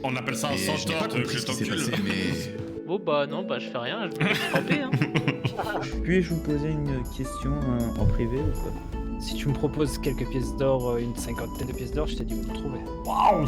On appelle ça un Et je n'ai pas centaure compris que ce qui s'est t'encules. passé, mais Bon bah non, bah je fais rien, je me laisse frapper, hein. Puis-je vous poser une question en privé ou pas? Si tu me proposes quelques pièces d'or, une cinquantaine de pièces d'or, je te dis où le trouver. Waouh.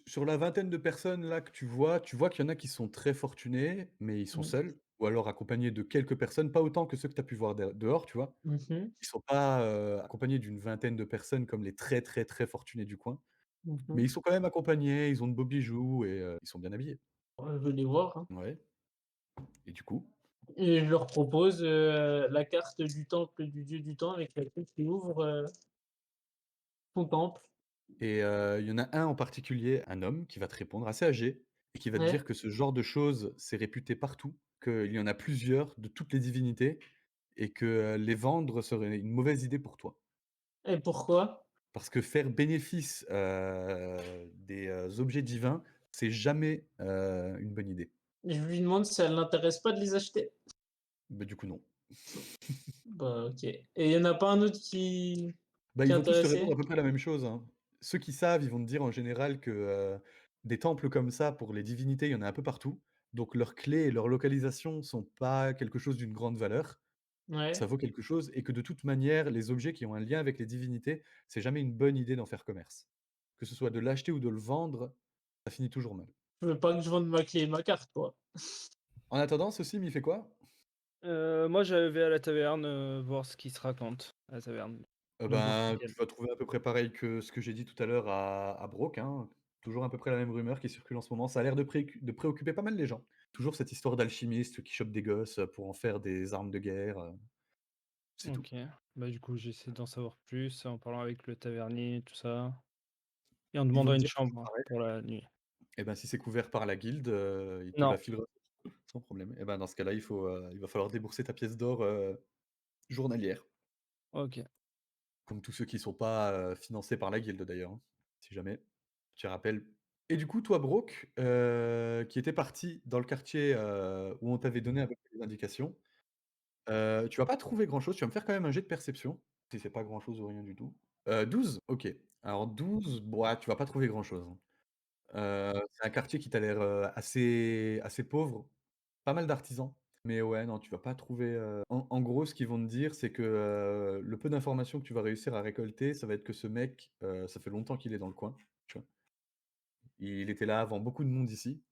Sur la vingtaine de personnes là que tu vois qu'il y en a qui sont très fortunés, mais ils sont Mmh. seuls ou alors accompagnés de quelques personnes, pas autant que ceux que tu as pu voir dehors, tu vois? Mmh mh. Ils sont pas, accompagnés d'une vingtaine de personnes comme les très, très, très fortunés du coin, Mmh mais mh. ils sont quand même accompagnés, ils ont de beaux bijoux et ils sont bien habillés. Ouais, venez voir, hein, Ouais, et du coup? et je leur propose, la carte du temple du dieu du temps avec la clé qui ouvre, son temple. Et il y en a un en particulier, un homme qui va te répondre, assez âgé et qui va te Ouais, dire que ce genre de choses, c'est réputé partout, qu'il y en a plusieurs de toutes les divinités et que, les vendre serait une mauvaise idée pour toi. et pourquoi? Parce que faire bénéfice, des, objets divins, c'est jamais, une bonne idée. Je lui demande si ça l'intéresse pas de les acheter. Bah, du coup, non. Bah, OK, et il y en a pas un autre Bah, qui est ils vont tous te répondre intéressé? à peu près la même chose, hein. Ceux qui savent, ils vont te dire en général que, des temples comme ça pour les divinités, il y en a un peu partout. Donc leurs clés et leur localisation sont pas quelque chose d'une grande valeur. Ça Ouais, vaut quelque chose et que de toute manière, les objets qui ont un lien avec les divinités, c'est jamais une bonne idée d'en faire commerce. Que ce soit de l'acheter ou de le vendre, ça finit toujours mal. je veux pas que je vende ma clé et ma carte, quoi. En attendant, ce sim, il fait quoi? Moi, j'avais à la taverne, voir ce qui se raconte à la taverne. Le beau Ben, week-end. tu vas trouver à peu près pareil que ce que j'ai dit tout à l'heure à Brooke, hein. Toujours à peu près la même rumeur qui circule en ce moment. Ça a l'air de préoccuper pas mal les gens. Toujours cette histoire d'alchimiste qui chope des gosses, pour en faire des armes de guerre, c'est tout. OK. Bah, du coup, j'essaie d'en savoir plus en parlant avec le tavernier, tout ça et en Ils vont demandant te une dire toujours chambre pareil. pour la nuit. Et ben, si c'est couvert par la guilde, ils te Non. la fileront sans problème. Et ben, dans ce cas-là, il va falloir débourser ta pièce d'or, journalière. OK. Comme tous ceux qui sont pas, financés par la guilde d'ailleurs, hein, si jamais, je te rappelle. Et du coup, toi, Brooke, qui était parti dans le quartier, où on t'avait donné un peu les indications, tu vas pas trouver grand-chose. Tu vas me faire quand même un jet de perception, si c'est pas grand-chose ou rien du tout. 12? OK. Alors 12, bah, tu vas pas trouver grand-chose, hein. C'est un quartier qui t'a l'air, assez pauvre, pas mal d'artisans, mais ouais, non, tu vas pas trouver, en gros, ce qu'ils vont te dire, c'est que, le peu d'informations que tu vas réussir à récolter, ça va être que ce mec, ça fait longtemps qu'il est dans le coin, tu vois? Il était là avant beaucoup de monde ici,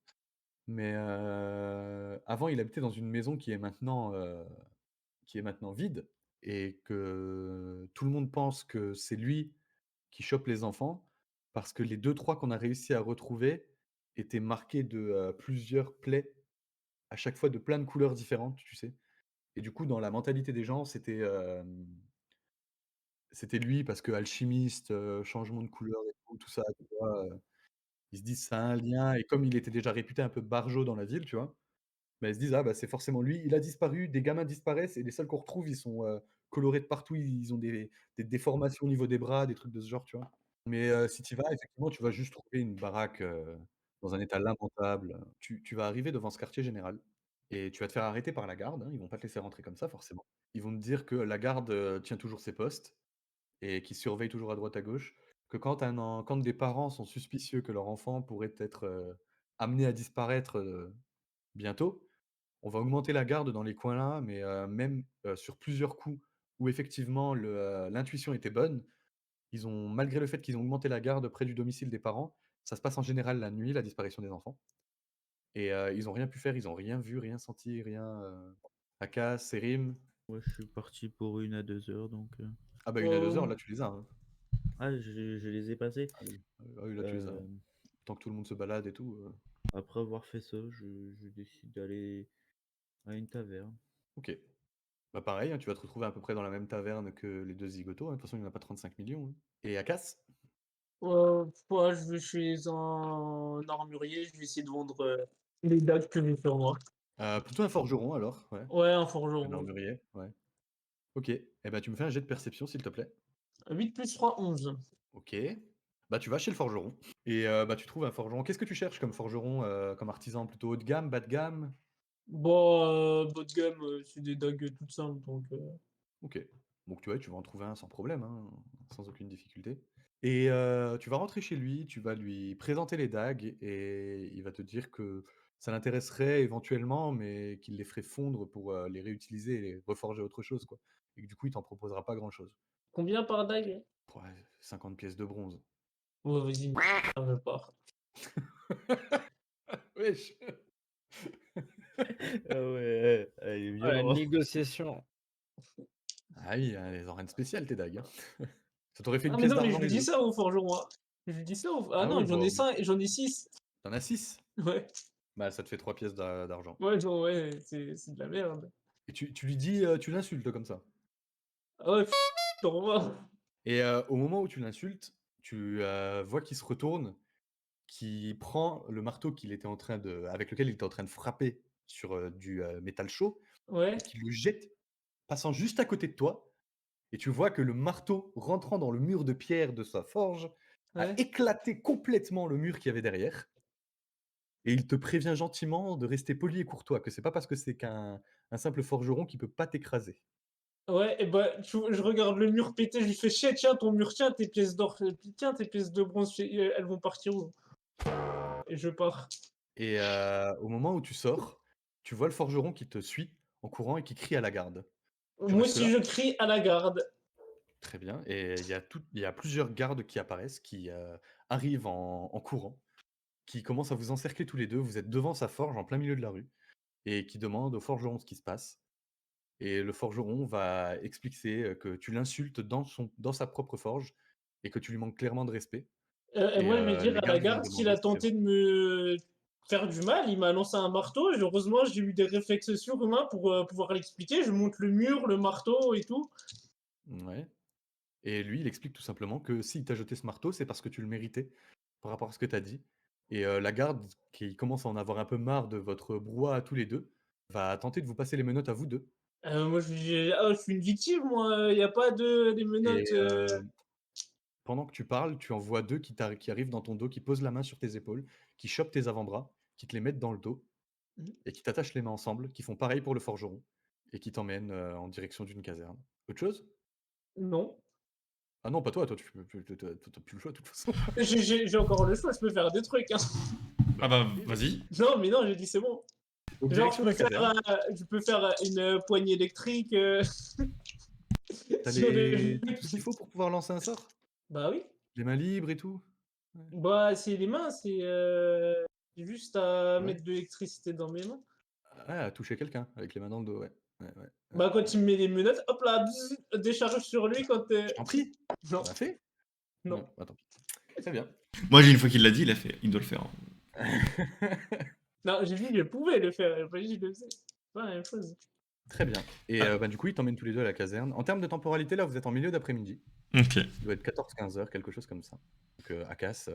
mais, avant, il habitait dans une maison qui est maintenant vide et que tout le monde pense que c'est lui qui chope les enfants parce que les deux trois qu'on a réussi à retrouver étaient marqués de, plusieurs plaies, à chaque fois de plein de couleurs différentes, tu sais? Et du coup, dans la mentalité des gens, c'était lui parce que alchimiste, changement de couleur et tout ça, tu vois? Ils se disent: «Ça a un lien» et comme il était déjà réputé un peu barjot dans la ville, tu vois? Bah, ils se disent: «Ah bah, c'est forcément lui, il a disparu, des gamins disparaissent et les seuls qu'on retrouve, ils sont, colorés de partout, ils ont des déformations au niveau des bras, des trucs de ce genre», tu vois? Mais, si tu y vas, effectivement, tu vas juste trouver une baraque, dans un état lamentable. Tu vas arriver devant ce quartier général et tu vas te faire arrêter par la garde, hein, ils vont pas te laisser rentrer comme ça forcément. Ils vont te dire que la garde, tient toujours ses postes et qu'ils surveillent toujours à droite à gauche, que quand des parents sont suspicieux que leur enfant pourrait être, amené à disparaître, bientôt, on va augmenter la garde dans les coins là, mais même, sur plusieurs coups où effectivement l'intuition était bonne, ils ont malgré le fait qu'ils ont augmenté la garde près du domicile des parents, ça se passe en général la nuit, la disparition des enfants et ils ont rien pu faire, ils ont rien vu, rien senti, rien, Aka, Sérim? Ouais, je suis parti pour 1 à 2 heures donc Ah bah 1 à 2 heures, Heu, là tu les as, hein. ah je les ai passés. Ah oui, ah oui, là tu les as. Hem, Tant que tout le monde se balade et tout, Après avoir fait ça, je décide d'aller à une taverne. OK. Bah pareil, hein, tu vas te retrouver à peu près dans la même taverne que les 2 zigotos, hein, de toute façon il y en a pas 35 millions, hein. Et Akas? ouais, je vais chez un armurier, je vais essayer de vendre, les dagues que j'ai sur moi. Plutôt un forgeron alors, ouais, Ouais, un un forgeron. armurier, ouais. OK. Et bah, tu me fais un jet de perception s'il te plaît. 8 plus 3, 11. OK. Bah, tu vas chez le forgeron et bah, tu trouves un forgeron. Qu'est-ce que tu cherches comme forgeron, comme artisan? Plutôt haut de gamme, bas de gamme? Bon, bas de gamme, c'est des dagues toutes simples donc OK. Donc tu vois, tu vas en trouver un sans problème, hein, sans aucune difficulté et tu vas rentrer chez lui, tu vas lui présenter les dagues et il va te dire que ça l'intéresserait éventuellement, mais qu'il les ferait fondre pour, les réutiliser et les reforger autre chose, quoi et que du coup, il t'en proposera pas grand-chose. combien par dague? Ouais, 50 pièces de bronze. Ouais, vas-y, je pars. Wesh! Ah ouais, elle est Ah, la violente. négociation. Ah oui, hein, elles ont rien de spécial tes dagues, hein. Ça t'aurait fait une Ah mais pièce non, mais je d'argent lui les dis 2. ça au forgeron, hein. Je lui dis ça au ah Ah non, oui, j'en ai bah, 5, j'en ai 6. tu as 6? Ouais. Bah, ça te fait 3 pièces d'argent Ouais, genre, ouais, c'est de la merde. et tu lui dis, tu l'insultes comme ça Ah ouais, au revoir. et au moment où tu l'insultes, tu, vois qu'il se retourne, qu'il prend le marteau qu'il était en train de avec lequel il était en train de frapper sur, du, métal chaud Ouais, et qu'il le jette, passant juste à côté de toi et tu vois que le marteau rentrant dans le mur de pierre de sa forge a ouais. éclaté complètement le mur qu'il y avait derrière et il te prévient gentiment de rester poli et courtois, que c'est pas parce que c'est qu'un simple forgeron qu'il peut pas t'écraser. Ouais et bah, je regarde le mur péter, je lui fais: «Chier, tiens ton mur, tiens tes pièces d'or, tiens tes pièces de bronze, elles vont partir où?» Et je pars. Et au moment où tu sors, tu vois le forgeron qui te suit en courant et qui crie à la garde. Tu Moi restes aussi là? je crie à la garde. Très bien et il y a plusieurs gardes qui apparaissent, qui, arrivent en courant, qui commencent à vous encercler tous les 2. Vous êtes devant sa forge en plein milieu de la rue et qui demandent au forgeron ce qui se passe et le forgeron va expliquer, que tu l'insultes dans sa propre forge et que tu lui manques clairement de respect Et et moi, je vais dire les à la gardes vont garde qu'il demander a ce qui va. tenté de me faire du mal. Il m'a lancé un marteau et heureusement, j'ai eu des réflexes surhumains pour, pouvoir l'expliquer. Je monte le mur, le marteau et tout. Ouais. Et lui, il explique tout simplement que s'il t'a jeté ce marteau, c'est parce que tu le méritais, par rapport à ce que tu as dit. Et la garde, qui commence à en avoir un peu marre de votre brouhaha à tous les 2, va tenter de vous passer les menottes à vous 2. Moi, je lui dis: «Ah, je suis une victime moi, il y a pas de des Et menottes, pendant que tu parles, tu en vois 2 qui arrivent dans ton dos, qui posent la main sur tes épaules, qui chopent tes avant-bras, qui te les mettent dans le dos Mmh, et qui t'attachent les mains ensemble, qui font pareil pour le forgeron et qui t'emmènent, en direction d'une caserne. Autre chose? non». Ah non, pas toi, toi tu peux tu tu tu plus le choix de toute façon. J'ai encore le choix, je peux faire des trucs, hein. Ah bah, Oui, vas-y. Non, mais non, j'ai dit: «C'est bon». donc Genre, direction la caserne. je peux faire, une, poignée électrique, Tu as sur les des tu tout ce qu'il faut pour pouvoir lancer un sort? bah oui. Les mains libres et tout? Ouais. Bah, c'est les mains, c'est juste à Ouais. mettre de l'électricité dans mes mains. Ah, à toucher quelqu'un avec les mains dans le dos, ouais. Ouais, ouais, ouais, Bah, quand ouais. il me met les menottes, hop là, bzzz, décharge sur lui quand, Je t'en prie, non, on a fait? non. Non, bah, tant pis. Très bien. Moi, j'ai une fois qu'il l'a dit, il l'a fait. Il doit le faire, hein. Non, j'ai dit: «Je pouvais le faire», j'ai pas dit: «Je le faisais». C'est pas la même chose. Très bien et Ah, bah, du coup, ils t'emmènent tous les 2 à la caserne. En termes de temporalité, là, vous êtes en milieu d'après-midi. OK. Il doit être 14-15 heures, quelque chose comme ça. Donc Akas,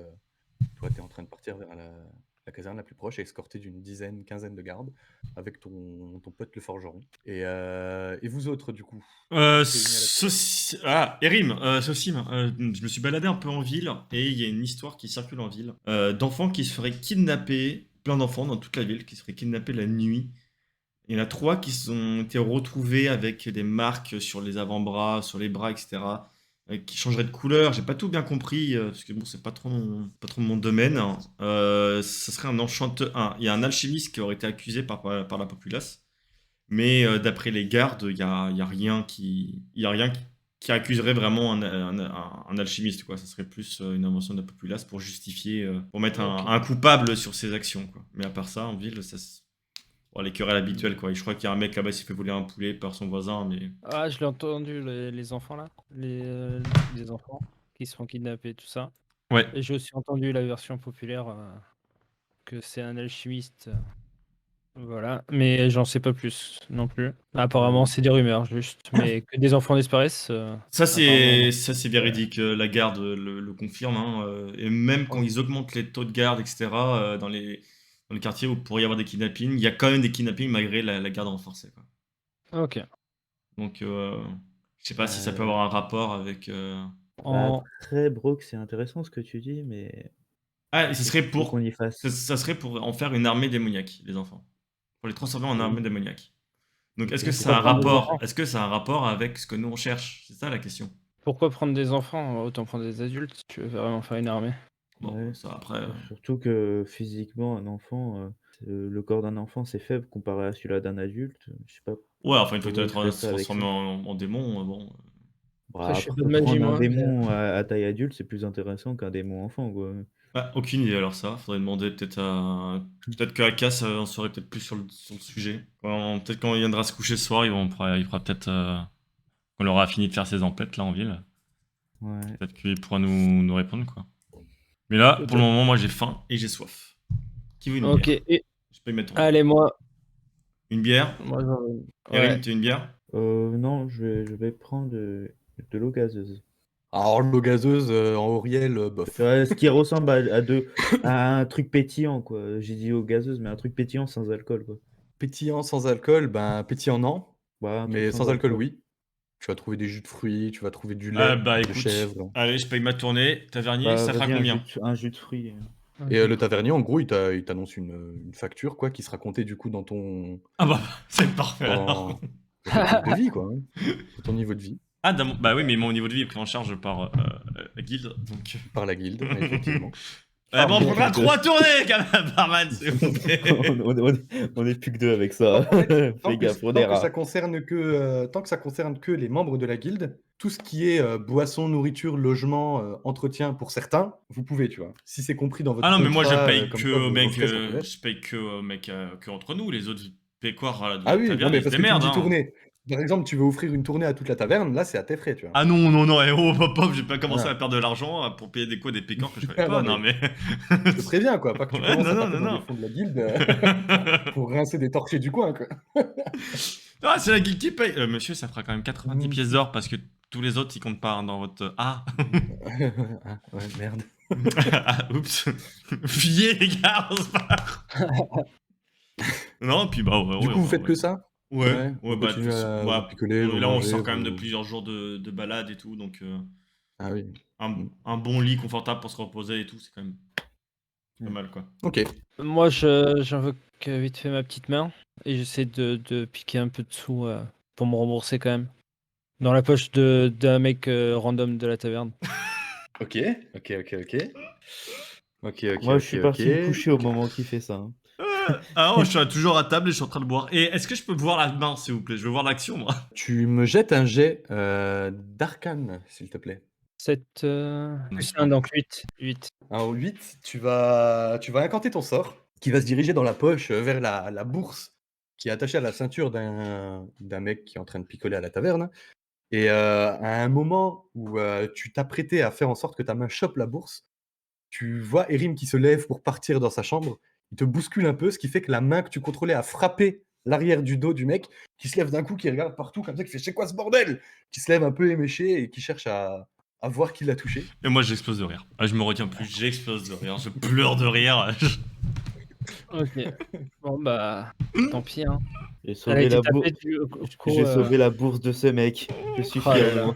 toi, tu es en train de partir vers la caserne la plus proche, escorté d'une dizaine, quinzaine de gardes avec ton pote le forgeron et vous autres, du coup? Réunis à la caserne? Erim, Sosim, je me suis baladé un peu en ville et il y a une histoire qui circule en ville d'enfants qui se feraient kidnapper, plein d'enfants dans toute la ville qui se feraient kidnapper la nuit. Il y en a 3 qui ont été retrouvés avec des marques sur les avant-bras, sur les bras, etc., qui changeraient de couleur. J'ai pas tout bien compris, parce que bon, c'est pas trop mon domaine, hein. Ça serait un enchanteur. Il y a un alchimiste qui aurait été accusé par la populace, mais d'après les gardes, il y a rien qui accuserait vraiment un alchimiste, quoi. Ça serait plus une invention de la populace pour justifier, pour mettre OK. un coupable sur ses actions, quoi. Mais à part ça, en ville, bon, les querelles habituelles, quoi. Et je crois qu'il y a un mec là-bas qui s'est fait voler un poulet par son voisin, mais. Ah, je l'ai entendu, les enfants là, les enfants qui se font kidnapper, tout ça. Ouais. Et j'ai aussi entendu la version populaire, que c'est un alchimiste, voilà, mais j'en sais pas plus non plus. Apparemment, c'est des rumeurs juste, mais que des enfants disparaissent, apparemment non. Ça, c'est véridique. La garde le confirme, hein, et même quand OK. ils augmentent les taux de garde, etc., dans les quartiers où il pourrait y avoir des kidnappings, il y a quand même des kidnappings malgré la garde renforcée, quoi. OK. Donc, je sais pas si ça peut Heu, avoir un rapport avec. bah, En après Brooke, c'est intéressant ce que tu dis, mais Ah, et qu'est-ce qu'il faut qu'on y fasse? ça serait pour en faire une armée démoniaque, les enfants. pour les transformer en armes démoniaques. Donc est-ce que Et ça a un pourquoi prendre des rapport enfants? est-ce que ça a un rapport avec ce que nous on cherche? C'est ça la question. Pourquoi prendre des enfants? Autant prendre des adultes si tu veux vraiment faire une armée. Bon, Ouais. ça après, Surtout que physiquement, un enfant, le corps d'un enfant, c'est faible comparé à celui-là d'un adulte. Je sais pas ouais, enfin une fois que tu pourquoi as il ferait ça avec transformé ça. en démon, bon. Après, Bah, je fais pas de après, magie prendre un moi, mais démon à taille adulte, c'est plus intéressant qu'un démon enfant, quoi. Bah, aucune idée alors ça, faudrait demander peut-être que Akas en saurait peut-être plus sur le sujet. Peut-être quand il viendra se coucher ce soir, il fera peut-être quand il aura fini de faire ses emplettes là en ville. Ouais. Peut-être qu'il pourra nous répondre quoi. Mais là, pour le moment, moi j'ai faim et j'ai soif. Qui veut une OK bière? et Je peux y mettre allez moi une bière? j'en veux Erin, ouais. tu veux une bière? Non, je vais prendre de l'eau gazeuse. Alors, l'eau gazeuse en Auriel, bof. Ouais, ce qui ressemble à un truc pétillant, quoi. J'ai dit eau gazeuse, mais un truc pétillant sans alcool, quoi. Pétillant sans alcool, ben pétillant non, Ouais, un truc mais sans sans alcool alcool. oui. Tu vas trouver des jus de fruits, tu vas trouver du Ah lait bah de écoute, chèvre. allez, je paye ma tournée. Tavernier, Bah, ça fera vas-y, combien? un jus de fruits. Et le tavernier, en gros, il t'annonce une facture, quoi, qui sera comptée du coup dans ton, Ah bah, c'est parfait alors. dans ton truc de vie, quoi, hein, dans ton niveau de vie, Ah, bah oui, mais mon niveau de vie est pris en charge par la guilde, donc... par la guilde, effectivement. Eh ben, on bon. prendra 3 tournées quand même, barman, s'il vous plaît. On est plus que deux avec ça. En fait, Fais gaffe, on est tant que ça rare. concerne que les membres de la guilde, tout ce qui est boisson, nourriture, logement, entretien pour certains, vous pouvez, tu vois. Si c'est compris dans votre Ah non, mais moi je contrat, paye comme que quoi aux vos mecs, frais sont couverts. je paye que aux mecs, que entre nous, les autres pécoires voilà, de Ah la oui, non, taverne, mais ils se parce que tu me démerdent, dis hein. tournée. Par exemple, tu veux offrir une tournée à toute la taverne, là, c'est à tes frais, tu vois. Ah non, non, non, eh oh, hop, hop, j'ai pas commencé Voilà. à perdre de l'argent pour payer des pécores que je connais Ah pas, non, non mais... je te préviens, quoi, pas que tu Ouais, commences non, à non, taper non, dans les non. fonds de la guilde pour rincer des torchers du coin, quoi. Ah, c'est la guilde qui paye. Monsieur, ça fera quand même 90 Mmh. pièces d'or parce que tous les autres, ils comptent pas hein, dans votre... Ah. Ah, ouais, merde. Ah, oups. Fuyez, les gars, on se barre. Non, puis bah ouais, Du ouais, coup, vous bah faites ouais. que ça? Ouais, Ouais, ouais, vous bah de toute continuez façon, à vous bah, picoler, vous là on mangez, sort quand même de vous... plusieurs jours de balade et tout, donc Ah oui. Mmh. un bon lit confortable pour se reposer et tout, c'est quand même pas Mm. mal quoi. Ok. Moi j'invoque vite fait ma petite main et j'essaie de piquer un peu de sous pour me rembourser quand même. Dans la poche d'un mec random de la taverne. Ok, ok, ok, ok. Ok, ok, Moi, je ok, suis ok. parti me coucher au moment qu'il fait ça. Hein. Ah non, je suis toujours à table et je suis en train de boire. Et est-ce que je peux voir la main s'il vous plaît? Je veux voir l'action moi. Tu me jettes un jet d'arcane, s'il te plaît. 7 plus 1 donc 8. Alors 8, tu vas incanter ton sort, qui va se diriger dans la poche vers la bourse qui est attachée à la ceinture d'un mec qui est en train de picoler à la taverne. Et à un moment où tu t'apprêtais à faire en sorte que ta main chope la bourse, tu vois Erim qui se lève pour partir dans sa chambre. Il te bouscule un peu, ce qui fait que la main que tu contrôlais a frappé l'arrière du dos du mec, qui se lève d'un coup, qui regarde partout comme ça, qui fait c'est quoi ce bordel? Qui se lève un peu éméché et qui cherche à voir qui l'a touché. Et moi j'explose de rire. Ah, je me retiens plus, j'explose de rire, je pleure de rire. Ok. Bon bah tant pis hein. J'ai Elle a sauvé été la bourse. tapée du J'ai sauvé la bourse de ce mec. Je suis Oh fier là de là. moi.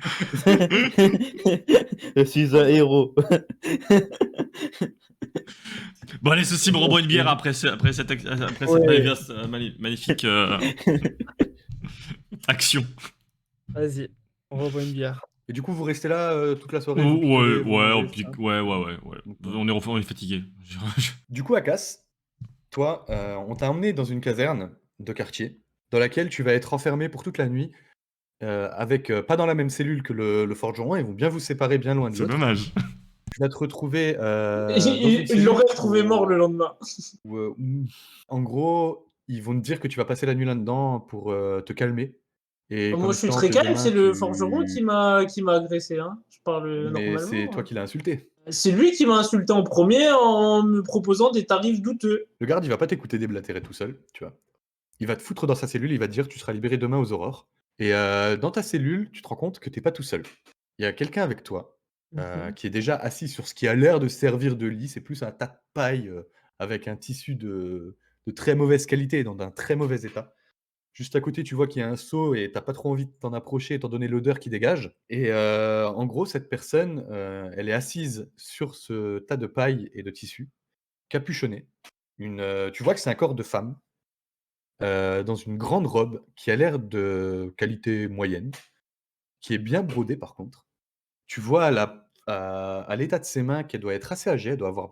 Je suis un héros. Bon allez, ceci me reboit une bière après cette magnifique action. Vas-y, on revoit une bière. Et du coup, vous restez là toute la soirée, Ouais, vous picolez, vous ouais, mangez, on c'est ça? pique, ouais. On est fatigué. Du coup, Akas, toi, on t'a emmené dans une caserne de quartier, dans laquelle tu vas être enfermé pour toute la nuit, avec pas dans la même cellule que le forgeron, ils vont bien vous séparer bien loin de C'est l'autre. dommage. Tu vas te retrouver dans une Il cellule l'aurait retrouvé mort le lendemain. où, en gros, ils vont te dire que tu vas passer la nuit là-dedans pour te calmer. Et Moi, qu'en je suis espérant très que calme, demain, c'est le forgeron qui m'a agressé. Hein. Je parle Mais c'est normalement. toi qui l'as insulté. C'est lui qui m'a insulté en premier en me proposant des tarifs douteux. Le garde, il va pas t'écouter déblatérer tout seul, tu vois. Il va te foutre dans sa cellule, il va te dire: «Tu seras libéré demain aux aurores». Et dans ta cellule, tu te rends compte que tu es pas tout seul. Il y a quelqu'un avec toi, qui est déjà assis sur ce qui a l'air de servir de lit. C'est plus un tas de paille, avec un tissu de très mauvaise qualité, dans d'un très mauvais état. Juste à côté, tu vois qu'il y a un seau et tu pas trop envie de t'en approcher étant donné l'odeur qui dégage. Et en gros, cette personne, elle est assise sur ce tas de paille et de tissu, capuchonnée. Tu vois que c'est un corps de femme. dans une grande robe qui a l'air de qualité moyenne, qui est bien brodée par contre. Tu vois à l'état de ses mains qu'elle doit être assez âgée, elle doit avoir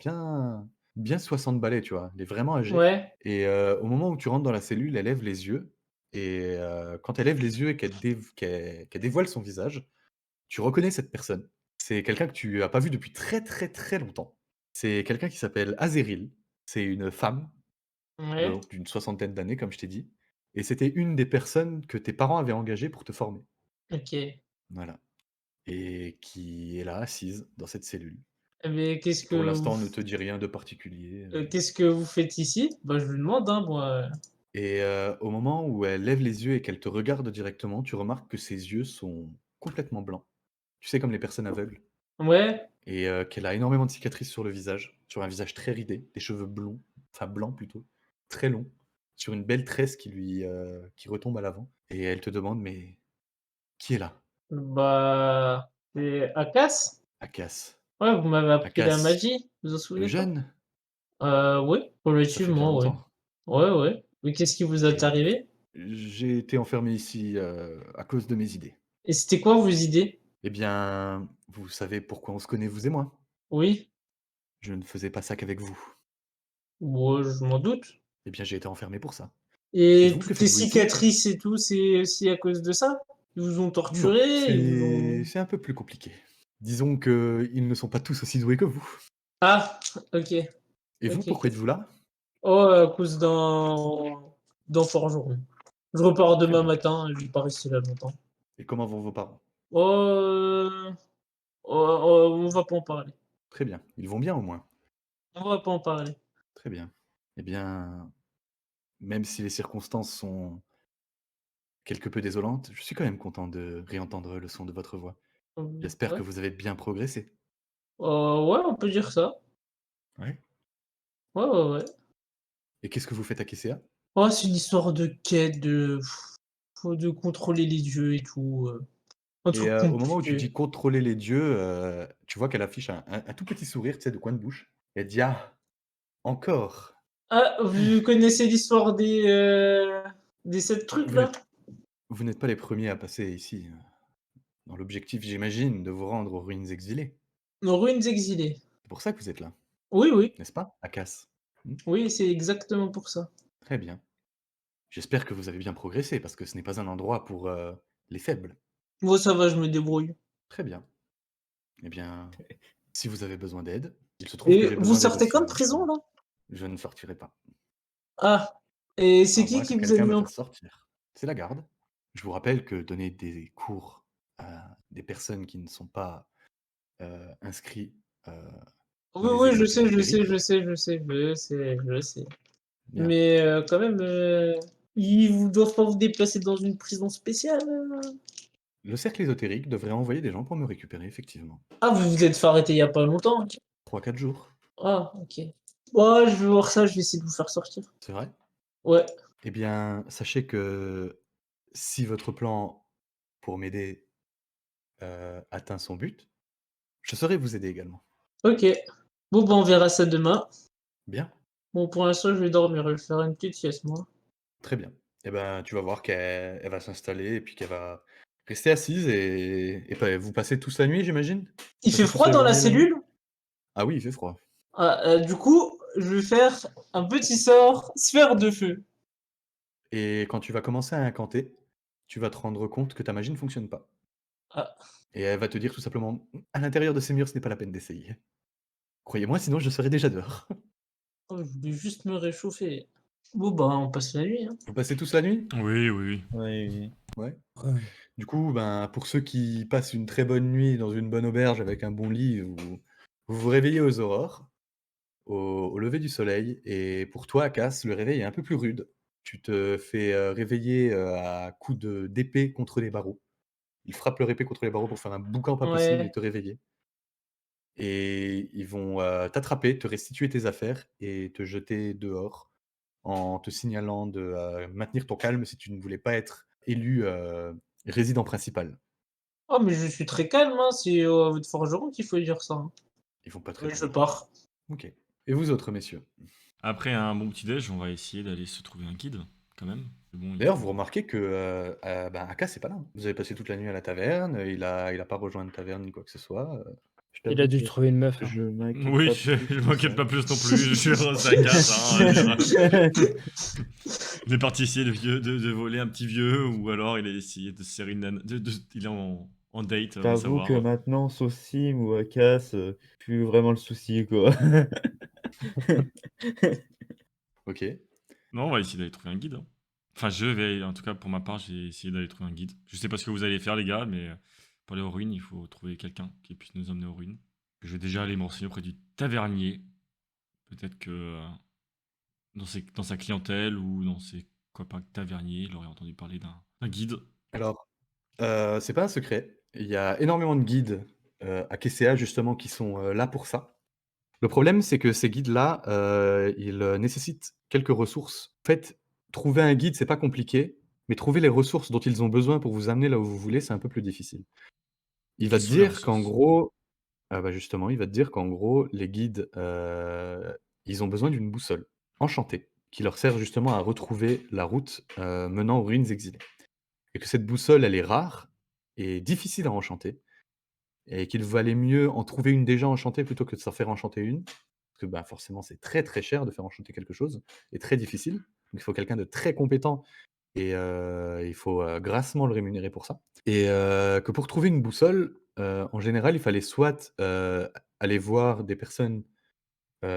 bien 60 balais, tu vois? Elle est vraiment âgée Ouais. et au moment où tu rentres dans la cellule, elle lève les yeux et quand elle lève les yeux et qu'elle dévoile son visage, tu reconnais cette personne. C'est quelqu'un que tu as pas vu depuis très, très, très longtemps. C'est quelqu'un qui s'appelle Azeril. C'est une femme, Ouais. donc d'une soixantaine d'années, comme je t'ai dit et c'était une des personnes que tes parents avaient engagées pour te former. OK. Voilà et qui est là, assise dans cette cellule. Mais Qui pour l'instant ne te dit rien de particulier, qu'est-ce que vous faites ici? Bah, je lui demande, hein, moi. et au moment où elle lève les yeux et qu'elle te regarde directement, tu remarques que ses yeux sont complètement blancs. Tu sais, comme les personnes aveugles Ouais. et qu'elle a énormément de cicatrices sur le visage, sur un visage très ridé, des cheveux blonds, enfin blancs plutôt, très longs, sur une belle tresse qui retombe à l'avant et elle te demande: «Mais qui est là?» Bah, c'est Akas? «Akas». Ouais, vous m'avez appris la «Akas, magie, vous en le souvenez pas? jeune?» Oui, «Ça fait bien relativement, oui. longtemps» Ouais, ouais. Mais qu'est-ce qui vous est et arrivé? j'ai été enfermé ici, à cause de mes idées. Et c'était quoi vos idées? Eh bien, vous savez pourquoi on se connaît, vous et moi? Oui? Je ne faisais pas ça qu'avec vous. Ouais, je m'en doute. Eh bien, j'ai été enfermé pour ça. Et Et vous, que toutes les faites-vous ici? cicatrices et tout, c'est aussi à cause de ça? Ils vous ont Non, torturé? Ils vous c'est ont c'est un peu plus compliqué. Disons qu'ils ne sont pas tous aussi doués que vous. ah! OK, Et vous, OK, pourquoi OK. êtes-vous là? Oh, à cause d'un forgeron. Je repars Très demain bien. matin, je vais pas rester là longtemps. Et comment vont vos parents? Oh, on va pas en parler. Très bien. Ils vont bien au moins? On va pas en parler. Très bien. Eh bien, même si les circonstances sont quelque peu désolantes, je suis quand même content de réentendre le son de votre voix. J'espère que Ouais. vous avez bien progressé. Ouais, on peut dire ça. Ouais. Ouais, ouais, ouais. Et qu'est-ce que vous faites à Kesséa? Oh, c'est une histoire de quête, de contrôler les dieux et tout, un Et truc au moment où tu compliqué. dis contrôler les dieux, tu vois qu'elle affiche un tout petit sourire, tu sais, de coin de bouche. Elle dit: «Ah, encore?» Ah, vous connaissez l'histoire des 7 trucs Vous là? n'êtes vous n'êtes pas les premiers à passer ici, dans l'objectif, j'imagine, de vous rendre aux ruines exilées. Nos ruines exilées. C'est pour ça que vous êtes là, Oui, oui, n'est-ce pas, Akas? Mmh, oui, c'est exactement pour ça. très bien. J'espère que vous avez bien progressé parce que ce n'est pas un endroit pour, les faibles. Moi ça va, je me débrouille. Très bien. Eh bien, si vous avez besoin d'aide, il se trouve que Et j'ai vous besoin d'aide sortez aussi quand de là en ce prison moment. là? Je ne sortirai pas. Ah, et c'est À moins que qui vous a quelqu'un mis me en fasse sortir. C'est la garde. Je vous rappelle que donner des cours à des personnes qui ne sont pas, inscrits, heu, oui, dans des oui, je écoles sais, je sais, périphériques, je sais, je sais, je sais, je sais. bien. Mais quand même, ils vous doivent pas vous déplacer dans une prison spéciale? Le cercle ésotérique devrait envoyer des gens pour me récupérer effectivement. Ah, vous vous êtes fait arrêter il y a pas longtemps? 3-4 jours, Ah, OK. Ouais, je vais voir ça, je vais essayer de vous faire sortir. c'est vrai? Ouais, Eh bien, sachez que si votre plan pour m'aider, atteint son but, je saurai vous aider également. OK. Bon, bah, on verra ça demain. Bien, Bon, pour l'instant, je vais dormir, je vais faire une petite sieste, moi. très bien. Eh ben, tu vas voir qu'elle va s'installer et puis qu'elle va rester assise et bah, vous passez tous la nuit, j'imagine? Vous Il fait passez tous froid la dans la journée là-bas? cellule? Ah oui, il fait froid. Ah, du coup, je vais faire un petit sort sphère de feu. Et quand tu vas commencer à incanter, tu vas te rendre compte que ta magie ne fonctionne pas. Ah, Et elle va te dire tout simplement: «Mmh, à l'intérieur de ces murs, ce n'est pas la peine d'essayer. Croyez-moi, sinon je serais déjà dehors». oh, je voulais juste me réchauffer. Bon, bah, on passe la nuit, hein. Vous passez tous la nuit? Oui, oui, oui. Oui, oui. Ouais. Ouais. Du coup, ben, pour ceux qui passent une très bonne nuit dans une bonne auberge avec un bon lit, vous vous réveillez aux aurores, au lever du soleil et pour toi, Cass, le réveil est un peu plus rude. Tu te fais, réveiller, à coups d'épée contre les barreaux. Ils frappent leur épée contre les barreaux pour faire un boucan pas possible et Ouais. te réveiller et ils vont, t'attraper, te restituer tes affaires et te jeter dehors en te signalant de, maintenir ton calme si tu ne voulais pas être élu, résident principal. Oh, mais je suis très calme, hein, c'est à votre forgeron qu'il faut dire ça, hein. Ils vont pas te Je répondre. pars. OK. Et vous autres, messieurs? Après un bon petit déj, on va essayer d'aller se trouver un guide, quand même. Mais bon, D'ailleurs, vous remarquez que Aka, c'est pas là. Vous avez passé toute la nuit à la taverne, il a pas rejoint une taverne ni quoi que ce soit. Je Il a t'avoue dû que trouver une meuf. hein. je m'inquiète Oui, pas je plus que m'inquiète ça. pas plus non plus. Je suis heureux, ça casse. Hein, il est parti essayer de voler un petit vieux, ou alors il a essayé de serrer une nana. Il est en date, Je va t'avoue que savoir. maintenant, Saucim ou Akas, plus vraiment le souci, quoi. Ok. Non, on va essayer d'aller trouver un guide. Hein. Enfin, je vais, en tout cas pour ma part, j'ai essayé d'aller trouver un guide. Je sais pas ce que vous allez faire, les gars, mais pour aller aux ruines, il faut trouver quelqu'un qui puisse nous emmener aux ruines. Je vais déjà aller me renseigner auprès du tavernier. Peut-être que dans sa clientèle ou dans ses copains taverniers, il aurait entendu parler d'un guide. Alors, c'est pas un secret. Il y a énormément de guides à KCA justement qui sont là pour ça. Le problème, c'est que ces guides-là, ils nécessitent quelques ressources. En fait, trouver un guide, c'est pas compliqué, mais trouver les ressources dont ils ont besoin pour vous amener là où vous voulez, c'est un peu plus difficile. Il va Quelles te sont les dire qu'en ressources? gros, justement, il va te dire qu'en gros, les guides, ils ont besoin d'une boussole enchantée qui leur sert justement à retrouver la route menant aux ruines exilées. Et que cette boussole, elle est rare et difficile à enchanter, et qu'il valait mieux en trouver une déjà enchantée plutôt que de s'en faire enchanter une. Parce que bah, forcément, c'est très très cher de faire enchanter quelque chose et très difficile. Donc il faut quelqu'un de très compétent et il faut grassement le rémunérer pour ça. Et que pour trouver une boussole, en général, il fallait soit aller voir des personnes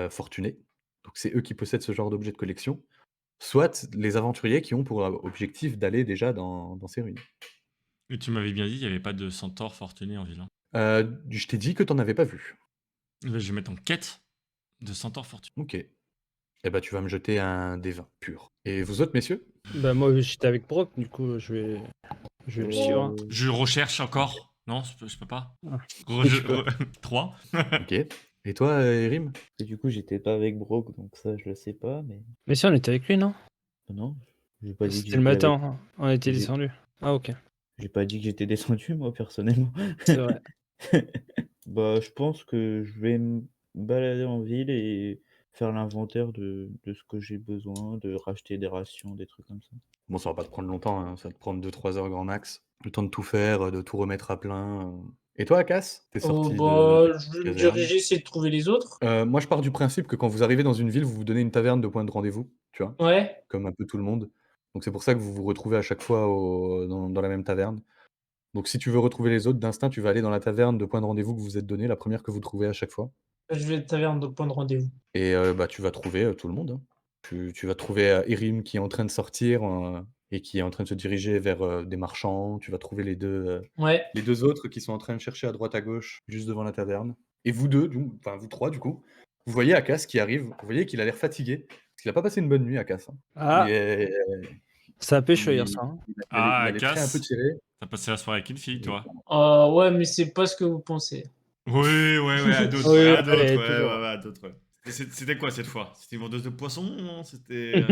fortunées, donc c'est eux qui possèdent ce genre d'objet de collection, soit les aventuriers qui ont pour objectif d'aller déjà dans ces ruines. Et tu m'avais bien dit, il n'y avait pas de centaure fortuné en ville. Hein. Je t'ai dit que t'en avais pas vu. Je vais mettre en quête de centaure fortuné. Ok. Eh ben, tu vas me jeter un des 20 pur. Et vous autres, messieurs? Bah, moi, j'étais avec Brock, du coup, je vais le suivre. hein. Je recherche encore. Non, je peux pas. Ah. 3. Ok. Et toi, Erim? Et du coup, j'étais pas avec Brock, donc ça, je le sais pas, mais Mais si, on était avec lui, non? non, j'ai pas dit que C'était le j'étais matin, avec. hein. On était J'ai- descendu. Ah, ok. J'ai pas dit que j'étais descendu, moi, personnellement. C'est vrai. Bah, je pense que je vais me balader en ville et faire l'inventaire de ce que j'ai besoin, de racheter des rations, des trucs comme ça. Bon, ça va pas te prendre longtemps, hein, ça va te prendre 2-3 heures grand max. Le temps de tout faire, de tout remettre à plein. Et toi, Akas? T'es Oh, sorti de bah, je vais me caserne. diriger, essayer de trouver les autres. Moi, je pars du principe que quand vous arrivez dans une ville, vous vous donnez une taverne de point de rendez-vous, tu vois, Ouais. comme un peu tout le monde. Donc c'est pour ça que vous vous retrouvez à chaque fois dans la même taverne. Donc si tu veux retrouver les autres, d'instinct, tu vas aller dans la taverne de point de rendez-vous que vous vous êtes donné, la première que vous trouvez à chaque fois. Je vais à la taverne de point de rendez-vous. Et bah, tu vas trouver tout le monde. Hein. Tu vas trouver Erim qui est en train de sortir et qui est en train de se diriger vers des marchands. Tu vas trouver Ouais. les deux autres qui sont en train de chercher à droite à gauche, juste devant la taverne. Et vous deux, enfin vous trois du coup, vous voyez Akas qui arrive. Vous voyez qu'il a l'air fatigué. Parce qu'il a pas passé une bonne nuit, Akas. Hein. Ah, ça a pécho hier, Il, ça. hein. il a les traits un peu Casse. tirés. T'as passé la soirée avec une fille, toi? Ouais, mais c'est pas ce que vous pensez. Oui, à d'autres, Oui, à d'autres, allez, ouais, toujours. à d'autres. Ouais. C'était quoi cette fois? C'était une vendeuse de poissons, non? C'était.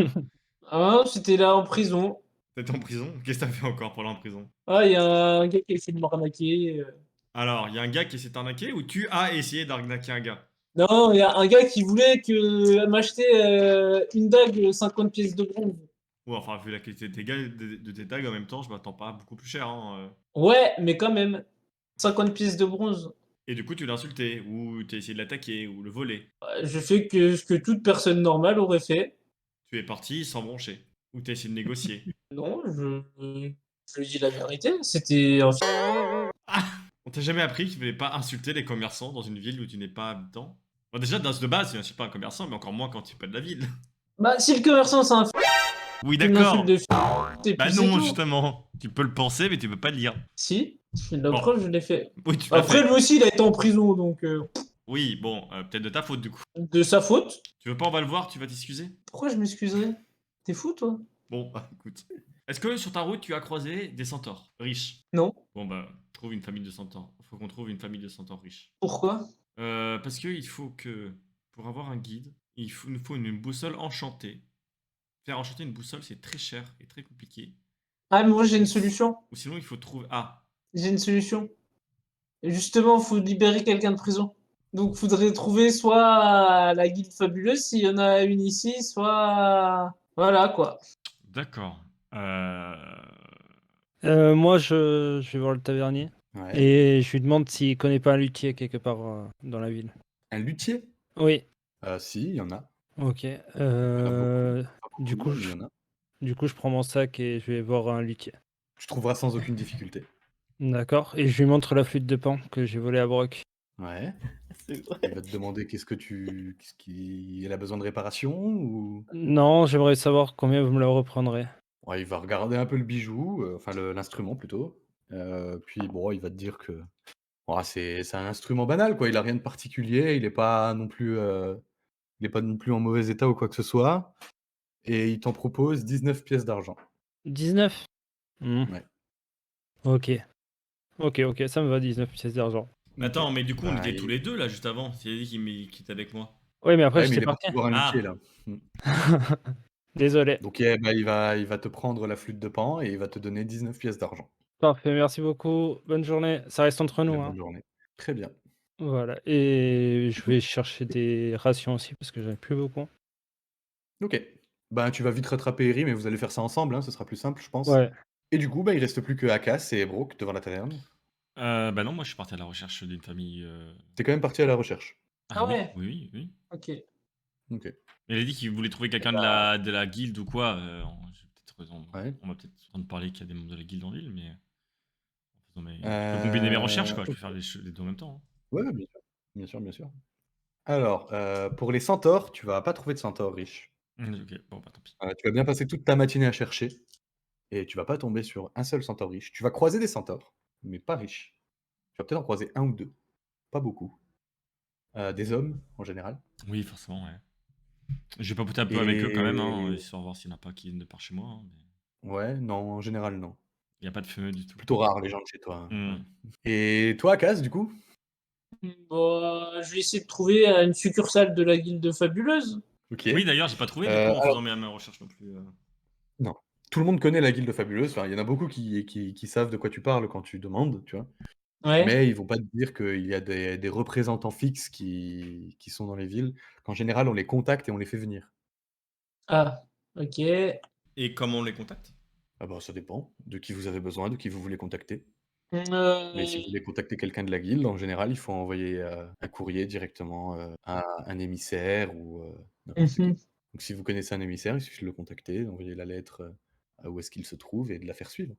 Ah, c'était là en prison. T'étais en prison? Qu'est-ce que t'as fait encore pour aller en prison? Ah, il y a un gars qui a essayé de m'arnaquer. Alors, il y a un gars qui essaie de t'arnaquer ou tu as essayé d'arnaquer un gars? Non, il y a un gars qui voulait m'acheter une dague 50 pièces de bronze. Ouais, enfin, vu la qualité de tes, de tes tags en même temps, je m'attends pas à beaucoup plus cher. Hein. Ouais, mais quand même. 50 pièces de bronze. Et du coup, tu l'as insulté, ou tu as essayé de l'attaquer, ou le voler. Je fais que ce que toute personne normale aurait fait. Tu es parti sans broncher. Ou tu as essayé de négocier. Non, je dis la vérité. C'était un Ah, on t'a jamais appris qu'il fallait pas insulter les commerçants dans une ville où tu n'es pas habitant? Bon, déjà, de base, tu n'insultes pas un commerçant, mais encore moins quand tu es pas de la ville. Bah, si le commerçant c'est un Oui, une insulte d'accord. de et Bah puis c'est non, tout. justement. Tu peux le penser, mais tu peux pas le dire. Si, la Bon. preuve, je l'ai fait. Oui, tu l'as Après, fait. lui aussi, il a été en prison, donc Oui, bon, peut-être de ta faute, du coup. de sa faute. Tu veux pas, on va le voir, tu vas t'excuser? Pourquoi je m'excuserais? T'es fou, toi? Bon, bah, écoute. Est-ce que sur ta route, tu as croisé des centaures riches? Non. Bon, bah, trouve une famille de centaures. Faut qu'on trouve une famille de centaures riches. Pourquoi? Parce qu'il faut que, pour avoir un guide, nous faut une boussole enchantée. Faire enchanter une boussole, c'est très cher et très compliqué. Ah, mais moi, j'ai une solution. Ou sinon, il faut trouver... Ah, J'ai une solution. Justement, faut libérer quelqu'un de prison. Donc, faudrait trouver soit la guilde fabuleuse, s'il y en a une ici, soit... Voilà, quoi. D'accord. Moi, je vais voir le tavernier Ouais. et je lui demande s'il connaît pas un luthier quelque part dans la ville. Un luthier? Oui, Si, il y en a. ok. Il y en a beaucoup. Pas Du beaucoup, coup, mais il y en a. je prends mon sac et je vais voir un luthier. Tu trouveras sans aucune difficulté. D'accord. Et je lui montre la flûte de Pan que j'ai volée à Brock. Ouais. C'est vrai. Il va te demander qu'est-ce qu'il a besoin de réparation ou... Non, j'aimerais savoir combien vous me la reprendrez. Ouais, il va regarder un peu le bijou, enfin l'instrument plutôt. Puis bon, il va te dire que c'est un instrument banal, quoi. Il a rien de particulier, il est pas non plus, en mauvais état ou quoi que ce soit. Et il t'en propose 19 pièces d'argent. 19. Ouais. Ok. Ok, ça me va, 19 pièces d'argent. Mais attends, mais du coup, on Bah, était tous les deux là juste avant. C'est dit qu'il était avec moi. Oui, mais après, ouais, mais j'étais il est parti. parti voir un Ah. luthier là. Désolé. Donc bah, il va te prendre la flûte de Pan et il va te donner 19 pièces d'argent. Parfait, merci beaucoup. Bonne journée. Ça reste entre nous, Allez, hein. bonne journée. Très bien. Voilà. Et je vais chercher des rations aussi parce que j'en ai plus beaucoup. OK. Ben, tu vas vite rattraper Eri, mais vous allez faire ça ensemble, hein, ce sera plus simple, je pense. Ouais. Et du coup, bah, il reste plus que Akas et Brooke devant la taverne. Bah non, moi je suis parti à la recherche d'une famille. T'es quand même parti à la recherche. Ah oui, ouais. oui. Ok. OK. Il a dit qu'il voulait trouver quelqu'un de la guilde ou quoi. J'ai peut-être raison. Ouais. On va peut-être entendre parler qu'il y a des membres de la guilde en ville, mais. Je peux combiner mes recherches, quoi. Je peux OK. faire les deux en même temps. Ouais, bien sûr. Bien sûr, bien sûr. Alors, pour les centaures, tu vas pas trouver de centaures riches. Ok, bon, bah tant pis. Tu vas bien passer toute ta matinée à chercher et tu vas pas tomber sur un seul centaure riche. Tu vas croiser des centaures, mais pas riches. Tu vas peut-être en croiser un ou deux, pas beaucoup. Des hommes, en général. Oui, forcément, ouais. Je vais papoter un peu avec eux quand même, hein, histoire de voir s'il n'y en a pas qui viennent de par chez moi. Hein, mais Ouais, non, en général, non. il n'y a pas de feu du tout. Plutôt rare, les gens de chez toi, hein, Hmm. ouais. Et toi, Kaz, du coup? Bon, je vais essayer de trouver une succursale de la guilde fabuleuse. OK. Oui, d'ailleurs, j'ai pas trouvé du coup en faisant mes recherches non plus. Non. Tout le monde connaît la guilde fabuleuse, enfin, il y en a beaucoup qui savent de quoi tu parles quand tu demandes, tu vois? Ouais. Mais ils vont pas te dire qu'il y a des représentants fixes qui sont dans les villes, qu'en général, on les contacte et on les fait venir. Ah, ok. Et comment on les contacte? Ah bah, ça dépend de qui vous avez besoin, de qui vous voulez contacter. Euh, Mais si vous voulez contacter quelqu'un de la guilde, en général, il faut envoyer, un courrier directement, à un émissaire ou, n'importe qui. mhm. Donc si vous connaissez un émissaire, il suffit de le contacter, d'envoyer la lettre, à où est-ce qu'il se trouve et de la faire suivre.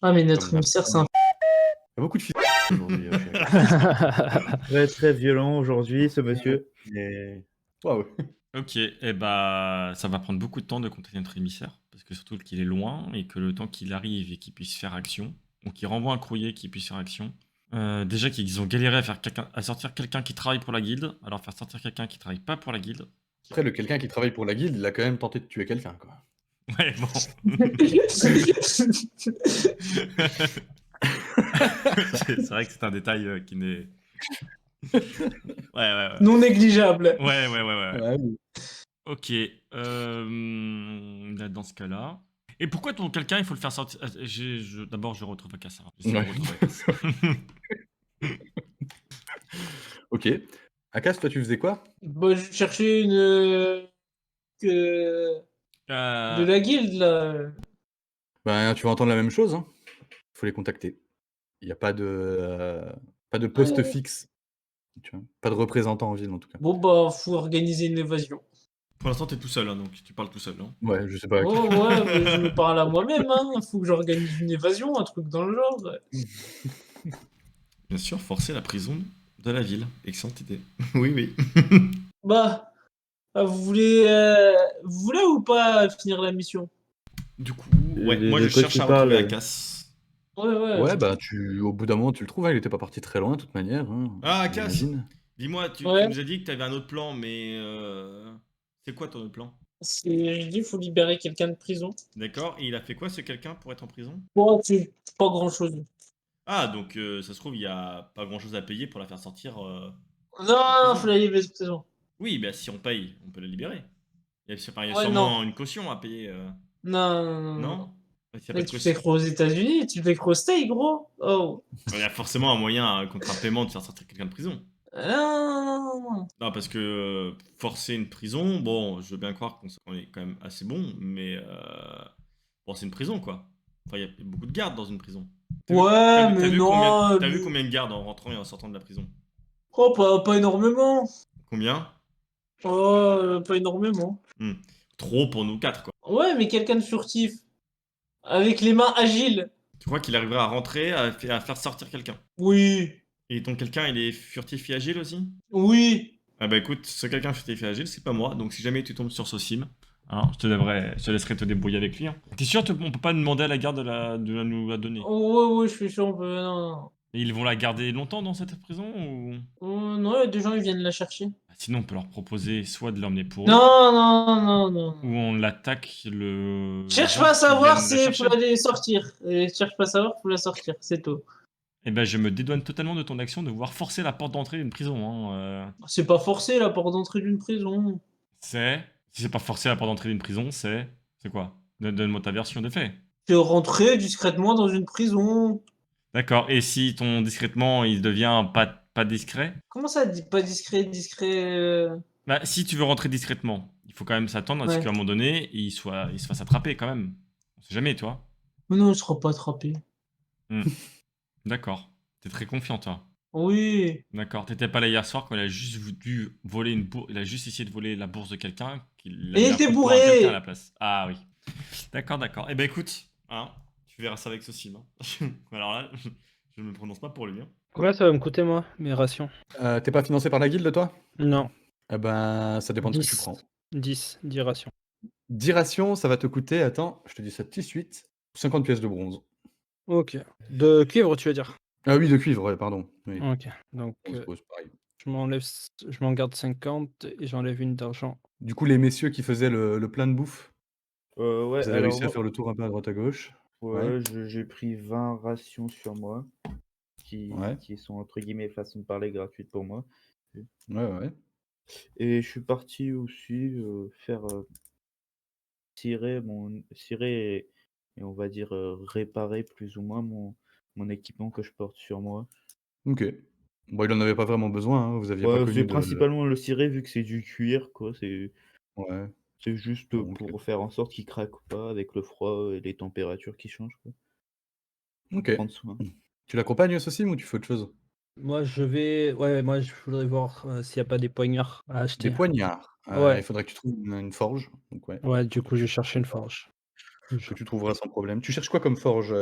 Ah, mais notre Comme émissaire, c'est un. il y a beaucoup de fils aujourd'hui, chérie. Très, très violent aujourd'hui, ce monsieur. Mais Waouh! Ok, et bah ça va prendre beaucoup de temps de contacter notre émissaire, parce que surtout qu'il est loin et que le temps qu'il arrive et qu'il puisse faire action, donc qu'il renvoie un courrier qui puisse faire action. Déjà qu'ils ont galéré à sortir quelqu'un qui travaille pour la guilde, alors faire sortir quelqu'un qui travaille pas pour la guilde. Après, le quelqu'un qui travaille pour la guilde, il a quand même tenté de tuer quelqu'un, quoi. Ouais, bon. C'est vrai que c'est un détail qui n'est. Ouais. Non négligeable. Ouais. Ouais, oui. Ok. Là, dans ce cas-là. Et pourquoi ton quelqu'un, il faut le faire sortir d'abord, je retrouve Akassa. J'essaie de Ouais. retrouver Akassa. OK. Akas, toi, tu faisais quoi? Bon, je cherchais une. De la guilde, là. Ben, tu vas entendre la même chose, hein. Faut les contacter. Il y a pas de poste fixe, tu vois? Pas de représentant en ville, en tout cas. Bon, bah, faut organiser une évasion. Pour l'instant, t'es tout seul, hein, donc tu parles tout seul. Hein. Ouais, je sais pas à qui. Oh, ouais, mais je me parle à moi-même, hein. Faut que j'organise une évasion, un truc dans le genre. Bien sûr, forcer la prison de la ville. Excellente idée. Oui. Bah, vous voulez ou pas finir la mission? Du coup, De- ouais, de- moi de je quoi cherche tu à retrouver parles Akas. Ouais. Ouais, bah, au bout d'un moment, tu le trouves, hein, il était pas parti très loin, de toute manière, hein, Ah, Akas, j'imagine. dis-moi, tu Ouais. nous as dit que t'avais un autre plan, mais c'est quoi ton autre plan? Je dis, faut libérer quelqu'un de prison. D'accord, et il a fait quoi ce quelqu'un pour être en prison? Bon, c'est pas grand-chose. Ah, donc ça se trouve, il y a pas grand chose à payer pour la faire sortir. Non, prison. faut la libérer de prison. Oui, bah si on paye, on peut la libérer. Il y a Ouais, sûrement non. une caution à payer. Non. Non? S'il y a pas Mais de tu fais caution. croire aux États-Unis, tu fais croire au steak, gros. Oh. Il y a forcément un moyen, contre un paiement, de faire sortir quelqu'un de prison. Non. Non, parce que forcer une prison, bon, je veux bien croire qu'on est quand même assez bon, mais Bon, c'est une prison, quoi. Enfin, il y a beaucoup de gardes dans une prison. Ouais, mais non. T'as vu combien de gardes en rentrant et en sortant de la prison? Oh, pas énormément. Combien? Oh, pas énormément. Hmm. Trop pour nous quatre, quoi. Ouais, mais quelqu'un de furtif. Avec les mains agiles. Tu crois qu'il arriverait à rentrer, à faire sortir quelqu'un? Oui. Et ton quelqu'un, il est furtif et agile aussi? Oui. Ah bah écoute, ce quelqu'un furtif et agile, c'est pas moi. Donc si jamais tu tombes sur Sosim, je te laisserai te débrouiller avec lui. Hein. T'es sûr, on peut pas demander à la garde de nous la donner? Ouais, je suis sûr. Non. Et ils vont la garder longtemps dans cette prison ou... Non, il y a des gens, ils viennent la chercher. Bah, sinon, on peut leur proposer soit de l'emmener pour eux, Non. ou on l'attaque le Cherche jour pas à qu'ils savoir, viennent la c'est faut chercher. la sortir. Et cherche pas à savoir, faut la sortir, c'est tout. Eh ben, je me dédouane totalement de ton action de vouloir forcer la porte d'entrée d'une prison. Hein. C'est pas forcé la porte d'entrée d'une prison. Si c'est pas forcer la porte d'entrée d'une prison, c'est quoi? Donne-moi ta version des faits. Tu es rentré discrètement dans une prison. D'accord. Et si ton discrètement, il devient pas discret? Comment ça, pas discret Bah, si tu veux rentrer discrètement, il faut quand même s'attendre à ce Ouais. qu'à un moment donné, il se fasse attraper quand même. On sait jamais, toi. Mais non, il sera pas attrapé. D'accord. T'es très confiant, toi. Oui. D'accord. T'étais pas là hier soir quand il a juste dû voler une bourse. Il a juste essayé de voler la bourse de quelqu'un, qu'il a Et mis il un était coup de poing à quelqu'un à la bourré. place. Ah oui. D'accord. Eh ben écoute, hein, tu verras ça avec ce sim. Hein. Alors là, je ne me prononce pas pour lui. Hein. Combien ça va me coûter, moi, mes rations? T'es pas financé par la guilde, toi? Non, Eh ben, ça dépend de ce que tu 10. prends. 10 rations. 10 rations, ça va te coûter, attends, je te dis ça tout de suite, 50 pièces de bronze. Ok. De cuivre, tu veux dire? Ah oui, de cuivre, ouais, pardon. Oui. Ok. Donc, C'est pareil. je m'en garde 50 et j'enlève une d'argent. Du coup, les messieurs qui faisaient le plein de bouffe, Ouais, vous avez alors réussi à faire le tour un peu à droite à gauche. Ouais. ouais, j'ai pris 20 rations sur moi, Ouais. qui sont entre guillemets façon de parler gratuites pour moi. Ouais. Et je suis parti aussi faire cirer et on va dire réparer plus ou moins mon équipement que je porte sur moi. Ok. Bon, il en avait pas vraiment besoin, hein, vous aviez pas Ouais, connu c'est de... principalement le cirer vu que c'est du cuir, quoi. Ouais. C'est juste Bon, ok. pour faire en sorte qu'il craque pas avec le froid et les températures qui changent, quoi. Ok. Prendre soin. Tu l'accompagnes, Sosim, ou tu fais autre chose? Moi, moi, je voudrais voir s'il n'y a pas des poignards à Des acheter. poignards. Ouais, Il faudrait que tu trouves une forge. Donc ouais, ouais, du coup, je cherchais une forge. que tu trouveras sans problème. Tu cherches quoi comme forge?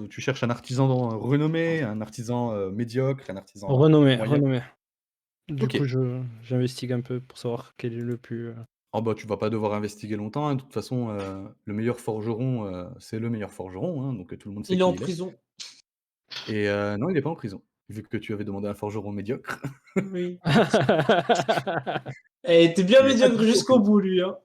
Tu cherches un artisan renommé, un artisan médiocre, un artisan moyen? Renommé. Du Ok. coup, j'investigue un peu pour savoir quel est le plus. Oh bah, tu vas pas devoir investiguer longtemps, hein. De toute façon, le meilleur forgeron, c'est le meilleur forgeron, hein, donc tout le monde sait Il est en qui il est. prison. Et non, il est pas en prison, vu que tu avais demandé un forgeron médiocre. Oui. Eh, t'es bien Il est pas médiocre du tout en jusqu'au prison. bout, lui, hein.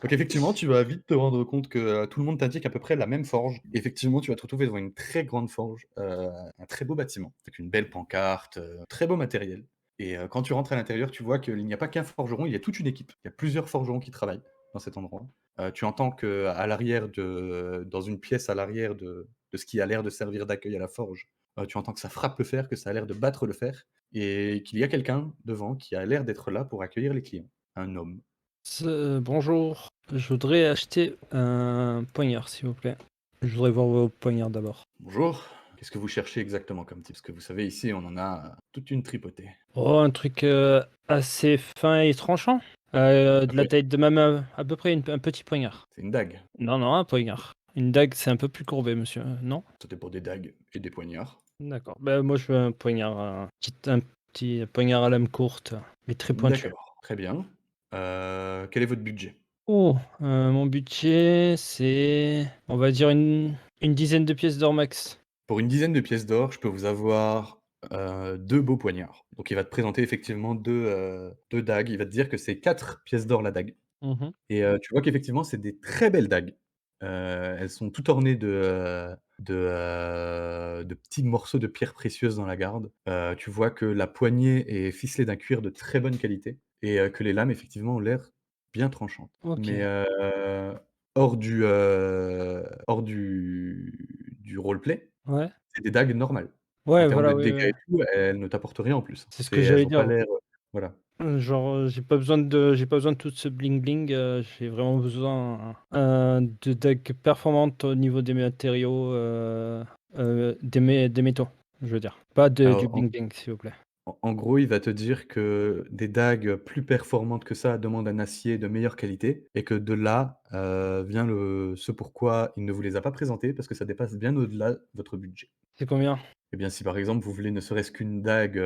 Donc effectivement, tu vas vite te rendre compte que, tout le monde t'indique à peu près la même forge. Effectivement, tu vas te retrouver devant une très grande forge, un très beau bâtiment, avec une belle pancarte, très beau matériel. Et quand tu rentres à l'intérieur, tu vois qu'il n'y a pas qu'un forgeron, il y a toute une équipe. Il y a plusieurs forgerons qui travaillent dans cet endroit. Tu entends qu'à l'arrière dans une pièce à l'arrière de ce qui a l'air de servir d'accueil à la forge, tu entends que ça frappe le fer, que ça a l'air de battre le fer et qu'il y a quelqu'un devant qui a l'air d'être là pour accueillir les clients. Un homme. Bonjour, je voudrais acheter un poignard, s'il vous plaît. Je voudrais voir vos poignards d'abord. Bonjour, qu'est-ce que vous cherchez exactement comme type? Parce que vous savez, ici, on en a toute une tripotée. Oh, un truc assez fin et tranchant. De la Ok. taille de ma main, à peu près un petit poignard. C'est une dague. Non, un poignard. Une dague, c'est un peu plus courbé, monsieur, non? C'était pour des dagues et des poignards. D'accord. Ben, moi, je veux un poignard, un petit poignard à lame courte, mais très pointu. D'accord, très bien. Quel est votre budget? Oh, mon budget, c'est, on va dire, une dizaine de pièces d'or max. Pour une dizaine de pièces d'or, je peux vous avoir 2 beaux poignards. Donc il va te présenter effectivement 2 dagues. Il va te dire que c'est 4 pièces d'or la dague. Mhm. Et tu vois qu'effectivement, c'est des très belles dagues. Elles sont toutes ornées de petits morceaux de pierres précieuses dans la garde. Tu vois que la poignée est ficelée d'un cuir de très bonne qualité et que les lames, effectivement, ont l'air bien tranchantes. Ok. Mais hors du roleplay, Ouais. c'est des dagues normales. En Ouais, termes voilà, de ouais, dégâts ouais. et tout, elles ne t'apportent rien en plus. C'est ce que Elles j'allais ont pas dire. l'air voilà. Genre, j'ai pas besoin de tout ce bling bling. J'ai vraiment besoin de dagues performantes au niveau des matériaux, des métaux, je veux dire. Pas du Alors, bling bling, s'il vous plaît. en gros, il va te dire que des dagues plus performantes que ça demandent un acier de meilleure qualité et que de là vient ce pourquoi il ne vous les a pas présentées parce que ça dépasse bien au-delà de votre budget. C'est combien? Eh bien, si par exemple vous voulez ne serait-ce qu'une dague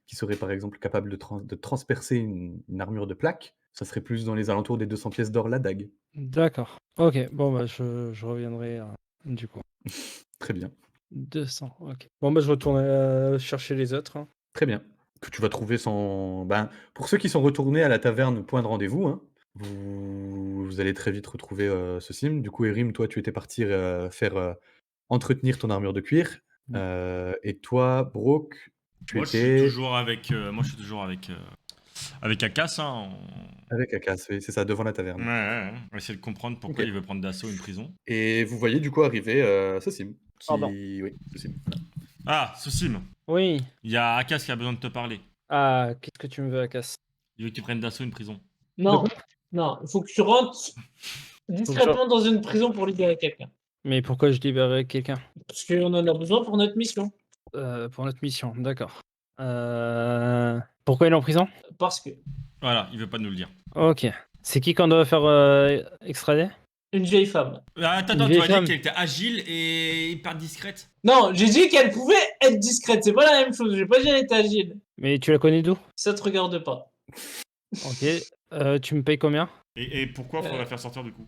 qui serait par exemple capable de transpercer une armure de plaque, ça serait plus dans les alentours des 200 pièces d'or la dague. D'accord. Ok, bon, bah, je reviendrai du coup. Très bien, 200, ok. Bon, bah, je retourne chercher les autres, hein. très bien. Que tu vas trouver sans. Ben, pour ceux qui sont retournés à la taverne point de rendez-vous, hein, vous allez très vite retrouver ce sim. Du coup, Erim, toi, tu étais parti faire entretenir ton armure de cuir. Et toi, Brooke, tu Moi, je suis étais toujours avec Akas, hein. avec Akas, oui, c'est ça, devant la taverne. Ouais. On va essayer de comprendre pourquoi Ok. il veut prendre d'assaut une prison. Et vous voyez du coup arriver ce sim. Pardon. Oui, ce sim. Ah, Sosim, Oui. il y a Akas qui a besoin de te parler. Ah, qu'est-ce que tu me veux, Akas? Il veut que tu prennes d'assaut une prison. Non, non, il faut que tu rentres discrètement dans une prison pour libérer quelqu'un. Mais pourquoi je libérerais quelqu'un? Parce qu'on en a besoin pour notre mission. Pour notre mission, d'accord. Pourquoi il est en prison? Parce que Voilà, il veut pas nous le dire. Ok. C'est qui qu'on doit faire extrader? une vieille femme. Ah, attends, Une tu vieille as dit femme. qu'elle était agile et hyper discrète. Non, j'ai dit qu'elle pouvait être discrète, c'est pas la même chose. J'ai pas dit qu'elle était agile. Mais tu la connais d'où? Ça te regarde pas. Ok. Tu me payes combien? Et pourquoi faudrait Euh. la faire sortir du coup?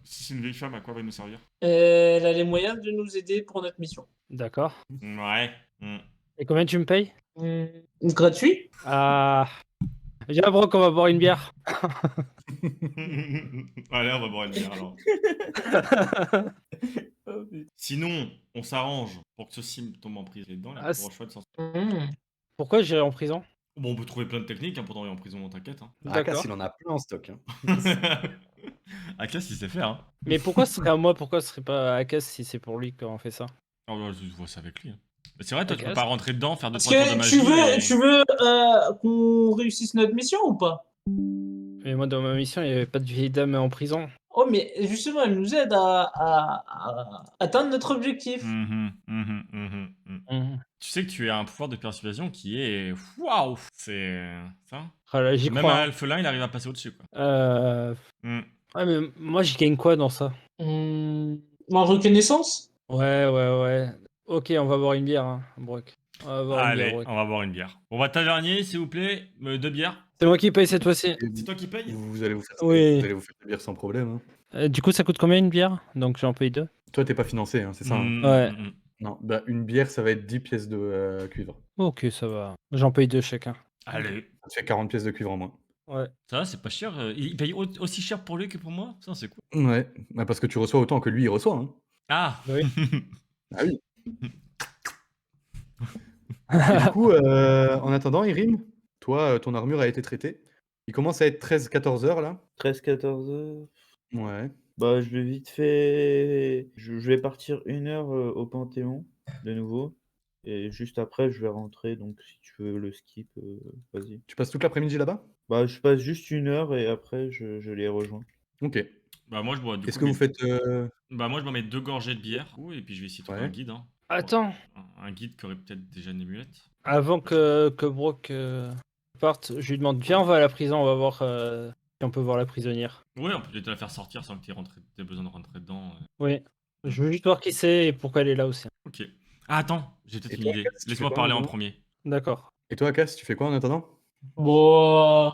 Si c'est une vieille femme, à quoi va nous servir? Elle a les moyens de nous aider pour notre mission. D'accord. Ouais. Et combien tu me payes? Gratuit? Ah. Viens, Brock, on va boire une bière. Allez, on va boire une bière alors. Sinon, on s'arrange pour que ce sim tombe en prison. Et dedans, il a Ah, pas le choix de sortir. Pourquoi j'irai en prison? Bon, on peut trouver plein de techniques pour t'envoyer en prison, t'inquiète. Hein. Akas, D'accord. il en a plein en stock. Hein. Akas, il sait faire. Hein. Mais pourquoi ce serait à moi? Pourquoi ce serait pas à Akas si c'est pour lui qu'on fait ça? Oh, bah, je vois ça avec lui. Hein. Mais c'est vrai, toi, tu peux Akas? pas rentrer dedans, faire deux Parce trois tours de que magie. tu veux qu'on réussisse notre mission ou pas? Mais moi, dans ma mission, il n'y avait pas de vieille dame en prison. Oh, mais justement, elle nous aide à atteindre notre objectif. Tu sais que tu as un pouvoir de persuasion qui est. Waouh! C'est. Ça? Ah là, j'y Même crois. un Hein. alphelin, il arrive à passer au-dessus, quoi. Ouais, mais moi, j'y gagne quoi dans ça? En reconnaissance? Ouais. Ok, on va boire une bière, hein, Brock. On va boire une bière, Allez, Brock. on va boire une bière. On va tavernier, s'il vous plaît. 2 bières. C'est moi qui paye cette fois-ci. C'est toi qui paye? Vous allez vous faire, Oui. vous allez vous faire des bières sans problème. Hein. Du coup, ça coûte combien une bière? Donc j'en paye 2. Toi, t'es pas financé, hein, c'est ça. Hein. Ouais. Non, bah une bière, ça va être 10 pièces de cuivre. Ok, ça va. J'en paye 2 chacun. Allez. Ça te fait 40 pièces de cuivre en moins. Ouais. Ça va, c'est pas cher. Il paye aussi cher pour lui que pour moi? Ça, c'est cool. Ouais, bah, parce que tu reçois autant que lui, il reçoit. Hein. Ah! Oui. Ah oui. Et du coup, en attendant, Irim, toi, ton armure a été traitée. Il commence à être 13-14 heures là. 13-14 heures. Ouais. Bah, je vais vite fait. Je vais partir 1 heure au Panthéon de nouveau. Et juste après, je vais rentrer. Donc, si tu veux le skip, vas-y. Tu passes toute l'après-midi là-bas? Bah, je passe juste 1 heure et après, je les rejoins. Ok. Bah, moi, je bois du Est-ce coup. que vous faites. Bah, moi, je vais mettre 2 gorgées de bière. Et puis, je vais essayer de trouver Ouais. un guide. Hein. Attends, Un guide qui aurait peut-être déjà une amulette. avant que Brock parte, je lui demande viens, on va à la prison, on va voir si on peut voir la prisonnière. Ouais, on peut peut-être la faire sortir sans que tu aies besoin de rentrer dedans. Oui. Je veux juste voir qui c'est et pourquoi elle est là aussi. Ok. Ah, attends, j'ai peut-être Et une toi, idée. Cass, tu Laisse-moi fais quoi parler en maintenant premier. D'accord. Et toi, Akas, tu fais quoi en attendant? Bon,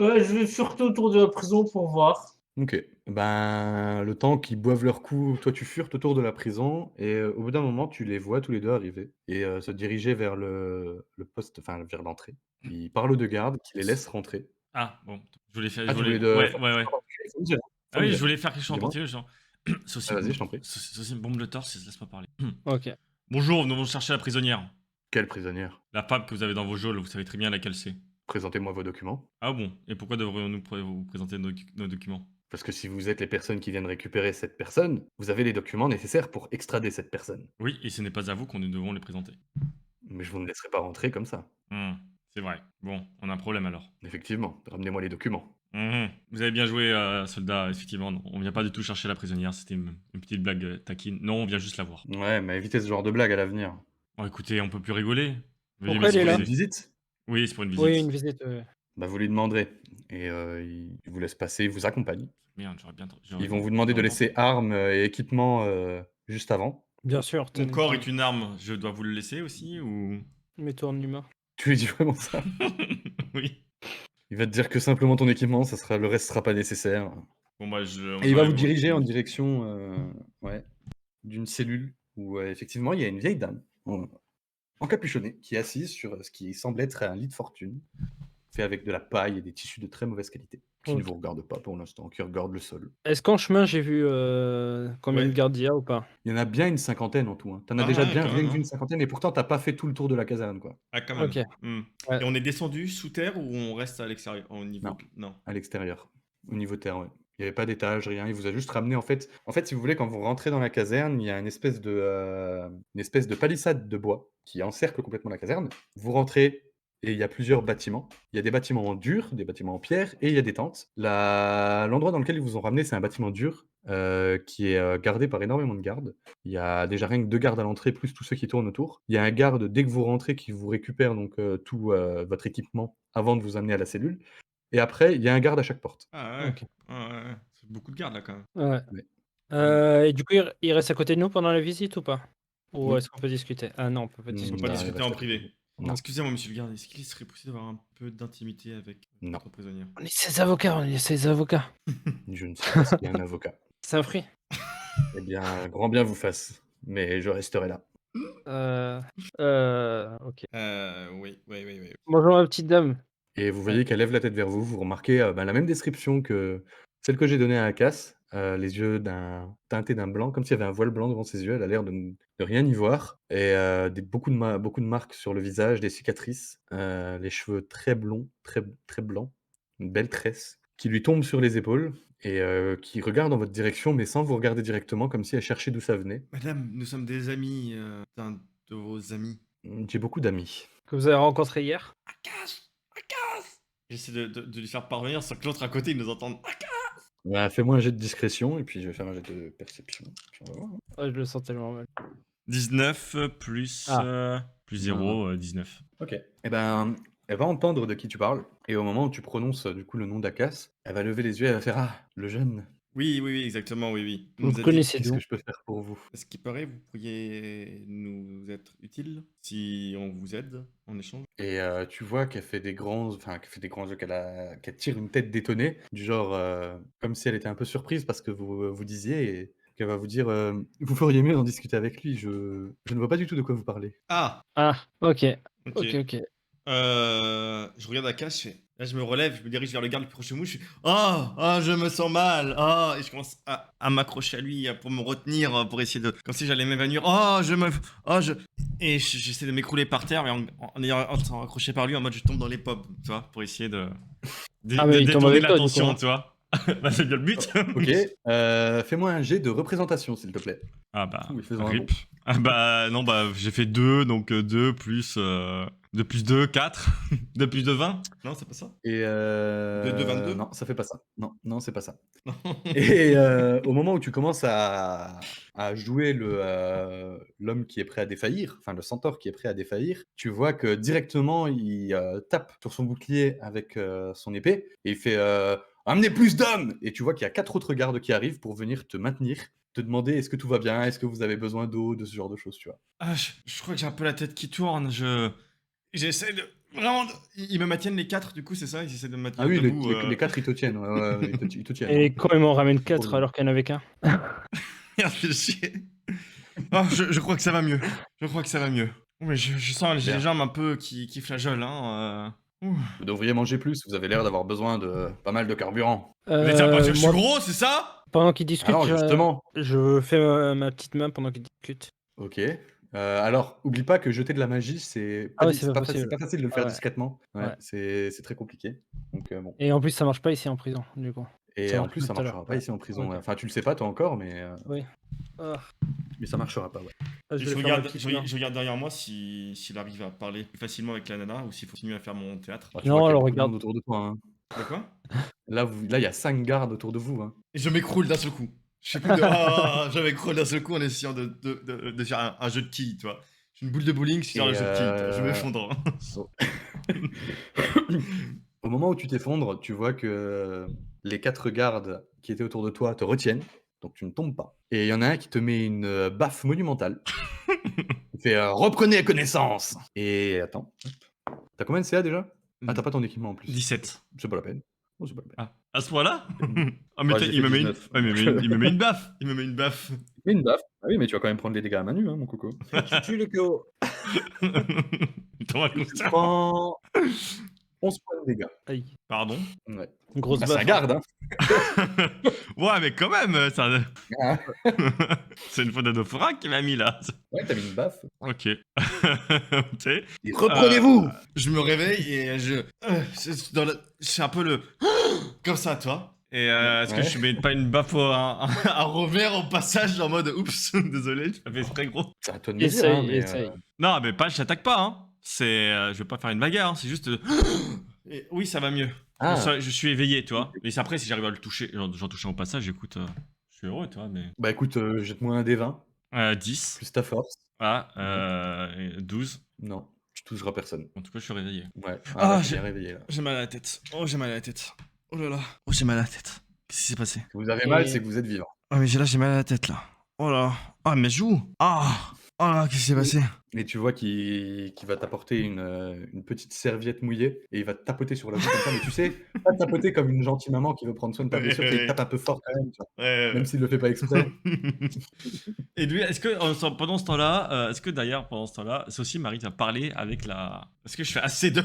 je vais fureter autour de la prison pour voir. Ok. Ben, le temps qu'ils boivent leur coup, toi tu furtes autour de la prison et au bout d'un moment, tu les vois tous les deux arriver et se diriger vers le poste, enfin vers l'entrée. Ils parlent aux deux gardes qui les laissent rentrer. Ah, bon. Je voulais faire. Ah, Je tu voulais... voulais de. Ouais. Faut me dire. Ah oui, je voulais faire quelque chose en Dis-moi. particulier. Genre. Saucisse, Vas-y, je t'en prie. Saucisse, bombe le torse, laisse-moi parler. Ok. Bonjour, nous venons chercher la prisonnière. Quelle prisonnière? La femme que vous avez dans vos geôles, vous savez très bien laquelle c'est. Présentez-moi vos documents. Ah bon? Et pourquoi devrions-nous vous présenter nos documents? Parce que si vous êtes les personnes qui viennent récupérer cette personne, vous avez les documents nécessaires pour extrader cette personne. Oui, et ce n'est pas à vous qu'on nous devons les présenter. Mais je vous ne laisserai pas rentrer comme ça. C'est vrai. Bon, on a un problème alors. Effectivement, ramenez-moi les documents. Vous avez bien joué, soldat, effectivement. Non, on vient pas du tout chercher la prisonnière, c'était une petite blague taquine. Non, on vient juste la voir. Ouais, mais évitez ce genre de blague à l'avenir. Bon, écoutez, on peut plus rigoler. Veuillez Pourquoi elle est là Une m'excuser. visite? Oui, c'est pour une visite. Oui, une visite. Bah, vous lui demanderez. Et il vous laisse passer, il vous accompagne. Merde, j'aurais bien. Ils vont vous demander de laisser armes et équipements juste avant. Bien sûr. Mon tenez, corps tenez. est une arme, je dois vous le laisser aussi ou. Mets-toi en humain. Tu lui dis vraiment ça? Oui. Il va te dire que simplement ton équipement, le reste sera pas nécessaire. Bon, bah, je. Et il va vous diriger en direction d'une cellule où effectivement il y a une vieille dame encapuchonnée qui est assise sur ce qui semble être un lit de fortune, fait avec de la paille et des tissus de très mauvaise qualité, qui ne Ok. vous regarde pas pour l'instant, qui regarde le sol. Est-ce qu'en chemin, j'ai vu combien Ouais. de gardes il y a ou pas? Il y en a bien une cinquantaine en tout. Hein. T'en as Ah déjà ouais, bien quand rien même, que vu hein. une cinquantaine, et pourtant t'as pas fait tout le tour de la caserne, quoi. Ah, quand même. Ok. Et on est descendu sous terre ou on reste à l'extérieur au niveau. Non. Non. À l'extérieur, au niveau terre, ouais. Il n'y avait pas d'étage, rien. Il vous a juste ramené, en fait, si vous voulez, quand vous rentrez dans la caserne, il y a une espèce de palissade de bois qui encercle complètement la caserne. Vous rentrez et il y a plusieurs bâtiments. Il y a des bâtiments en dur, des bâtiments en pierre, et il y a des tentes. L'endroit dans lequel ils vous ont ramené, c'est un bâtiment dur qui est gardé par énormément de gardes. Il y a déjà rien que 2 gardes à l'entrée, plus tous ceux qui tournent autour. Il y a un garde, dès que vous rentrez, qui vous récupère donc tout votre équipement avant de vous amener à la cellule. Et après, il y a un garde à chaque porte. Ah ouais. Ok. Ouais. C'est beaucoup de gardes là quand même. Ouais. Ouais. Et du coup, il reste à côté de nous pendant la visite ou pas? Ou Oui. est-ce qu'on peut discuter? Ah non, on peut pas On discuter. peut pas Non, discuter il en reste à côté de privé. vous. Non. Excusez-moi, monsieur le garde, est-ce qu'il serait possible d'avoir un peu d'intimité avec Non. notre prisonnière? On est ses avocats, on est ses avocats. Je ne sais pas s'il y a un avocat. C'est un fruit. Eh bien, grand bien vous fasse, mais je resterai là. Ok. Oui. Bonjour ma petite dame. Et vous voyez qu'elle lève la tête vers vous, vous remarquez la même description que celle que j'ai donnée à Akas, les yeux teintés d'un blanc, comme s'il y avait un voile blanc devant ses yeux, elle a l'air de rien y voir, et beaucoup de marques sur le visage, des cicatrices, les cheveux très blonds, très, très blancs, une belle tresse, qui lui tombe sur les épaules, et qui regarde en votre direction, mais sans vous regarder directement, comme si elle cherchait d'où ça venait. Madame, nous sommes des amis d'un de vos amis. J'ai beaucoup d'amis. Que vous avez rencontré hier. Akas! J'essaie de lui faire parvenir sans que l'autre à côté il nous entende. Bah, fais-moi un jet de discrétion, et puis je vais faire un jet de perception. Puis on va voir, hein. Ah, je le sens tellement mal. 19 plus, plus 0, 19. Ok. Eh ben, elle va entendre de qui tu parles, et au moment où tu prononces du coup le nom d'Akas, elle va lever les yeux et elle va faire « Ah, le jeune, Oui, exactement, oui. Vous Nous le a dit- connaissez qu'est-ce d'où? que je peux faire pour vous ?» À ce qui paraît, vous pourriez nous être utile si on vous aide en échange. Et tu vois qu'elle fait des grands yeux, qu'elle tire une tête détonnée, du genre comme si elle était un peu surprise parce que vous disiez, et qu'elle va vous dire vous feriez mieux d'en discuter avec lui, je ne vois pas du tout de quoi vous parlez. Ah, Ah, ok. ok. Ok. Je regarde Akas, là je me relève, je me dirige vers le garde le plus proche de moi, je suis oh, je me sens mal, et je commence à m'accrocher à lui pour me retenir, pour essayer de, comme si j'allais m'évanouir, et j'essaie de m'écrouler par terre, mais en ayant étant accroché par lui, en mode je tombe dans les pommes, tu vois, pour essayer de Ah, mais il tombe détourner avec toi, du l'attention, coup, hein. tu vois. Bah, c'est bien le but. Ok, fais-moi un jet de représentation s'il te plaît. Ah bah, Oui, faisons un rip. bon. Ah bah, non, bah, j'ai fait 2, donc 2 plus 2 plus 2, 4. 2 plus 2, 20. Non, c'est pas ça. Et de 22? non, ça fait pas ça. Non, c'est pas ça. Et au moment où tu commences à jouer l'homme qui est prêt à défaillir, enfin le centaure qui est prêt à défaillir, tu vois que directement il tape sur son bouclier avec son épée et il fait amenez plus d'hommes. Et tu vois qu'il y a 4 autres gardes qui arrivent pour venir te maintenir, te demander est-ce que tout va bien, est-ce que vous avez besoin d'eau, de ce genre de choses, tu vois. Ah, je crois que j'ai un peu la tête qui tourne. J'essaie de. Vraiment. Ils me maintiennent les 4, du coup, c'est ça? Ils essaient de me maintenir Ah oui, debout. les 4 ils te tiennent, ouais, ils te tiennent. Et quand il m'en ramène 4 Problème. alors qu'il n'y en avait qu'un. Merde, fais chier. Oh, je crois que ça va mieux. Je crois que ça va mieux. Oh, mais je sens j'ai Bien. les jambes un peu qui flageolent, hein. Ouh. Vous devriez manger plus, vous avez l'air d'avoir besoin de pas mal de carburant. Vous étiez à parce que je suis moi, gros, c'est ça? pendant qu'il discute, Alors justement, je fais ma petite main pendant qu'il discute. ok. Alors, oublie pas que jeter de la magie, c'est Ah pas, ouais, c'est pas c'est possible. pas facile de le Ah faire ouais. discrètement. Ouais, Ouais. c'est très compliqué. Donc bon. Et en plus, ça marche pas ici en prison, du coup. Et ça en marche plus, pas ça tout à marchera l'heure. pas Ouais. ici en prison. Ok. Enfin, tu le sais pas toi encore, mais Oui. Ah. ça marchera pas. Ouais. Ah, je Je vais faire ma regarde, petite je, main. je regarde derrière moi s'il arrive à parler plus facilement avec la nana ou s'il faut continuer à faire mon théâtre. Bah, tu Non, vois qu'il y a alors beaucoup de regarde. monde autour de toi, hein. De quoi? Là, il y a 5 gardes autour de vous, hein. Et je m'écroule d'un seul coup. Je sais plus de. Ah, je m'écroule d'un seul coup en essayant de faire un jeu de quilles, tu vois. J'ai une boule de bowling, je tire le Et jeu de quilles, tu vois. Je m'effondre. au moment où tu t'effondres, tu vois que les 4 gardes qui étaient autour de toi te retiennent, donc tu ne tombes pas. Et il y en a un qui te met une baffe monumentale. Il fait reprenez connaissance. Et attends, t'as combien de CA déjà? Ah, t'as pas ton équipement en plus. 17. C'est pas la peine. Oh, c'est pas la peine. Ah, à ce point-là? Ah, mais Ouais, j'ai il fait me met une. 19. Ouais, il me met une baffe. Il me met une baffe. Mais une baffe. Ah oui, mais tu vas quand même prendre les dégâts à main nue, hein, mon coco. Tu les KO. T'en vas Tu conscient. prends 11 points de dégâts. Aïe. Pardon? Ouais. Une grosse Bah, ça baffe. garde, hein. Ouais, mais quand même, ça. Ah. C'est une faute d'Adofora qui m'a mis là. Ouais, t'as mis une baffe. Ok. Tu sais, Et reprenez-vous. je me réveille et c'est un peu le. Comme ça, toi. Et est-ce que Ouais. je mets pas une baffe un revers au passage en mode oups, désolé, je fait très gros. C'est à toi de me dire, hein, Essaye, mais essaye. Non, mais pas, je t'attaque pas, hein. C'est. Je vais pas faire une bagarre, hein, c'est juste. Et oui, ça va mieux. Ah. Je suis éveillé, tu vois. Mais après, si j'arrive à le toucher, j'en touche un au passage, écoute, je suis heureux, tu vois, mais. Bah écoute, jette-moi un D20, 10. plus ta force. Ah, 12. Non, tu toucheras personne. En tout cas, je suis réveillé. Ouais. Ah, T'es j'ai- bien réveillé là. J'ai mal à la tête. Oh, j'ai mal à la tête. Oh là là. Oh, j'ai mal à la tête. Qu'est-ce qui s'est passé? Si vous avez mal, Et- c'est que vous êtes vivant. Ah, mais j'ai mal à la tête là. Oh là. Ah, mes joues. Ah. Oh là, qu'est-ce qui s'est passé? Et tu vois qu'il va t'apporter une petite serviette mouillée et il va te tapoter sur la joue comme ça. Mais tu sais, pas tapoter comme une gentille maman qui veut prendre soin de ta blessure, qui tape un peu fort quand même, tu vois. Ouais, Même s'il le fait pas exprès. Et lui, est-ce que pendant ce temps-là, est-ce que d'ailleurs pendant ce temps-là, Saucy m'arrive à parler avec la. Est-ce que je fais assez de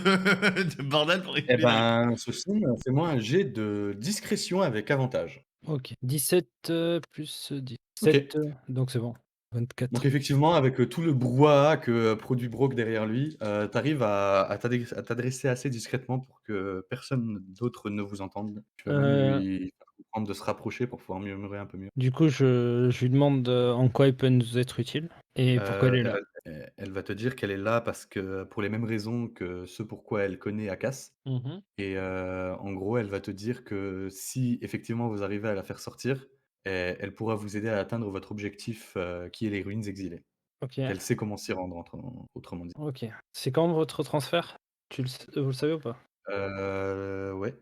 bordel pour Eh écouter ben, Saucine, fais-moi un jet de discrétion avec avantage. Ok. 17 plus 17, donc c'est bon. 24. Donc effectivement, avec tout le brouhaha que produit Brock derrière lui, tu arrives à t'adresser assez discrètement pour que personne d'autre ne vous entende. Tu vas même lui faire comprendre de se rapprocher pour pouvoir murmurer un peu mieux. Du coup, je lui demande en quoi il peut nous être utile et pourquoi elle est là. Elle va te dire qu'elle est là parce que pour les mêmes raisons que ce pourquoi elle connaît Akas. Mhm. Et en gros, elle va te dire que si effectivement vous arrivez à la faire sortir, elle pourra vous aider à atteindre votre objectif qui est les ruines exilées. Ok. Elle sait comment s'y rendre, autrement dit. Ok. C'est quand votre transfert? Vous le savez ou pas? Ouais.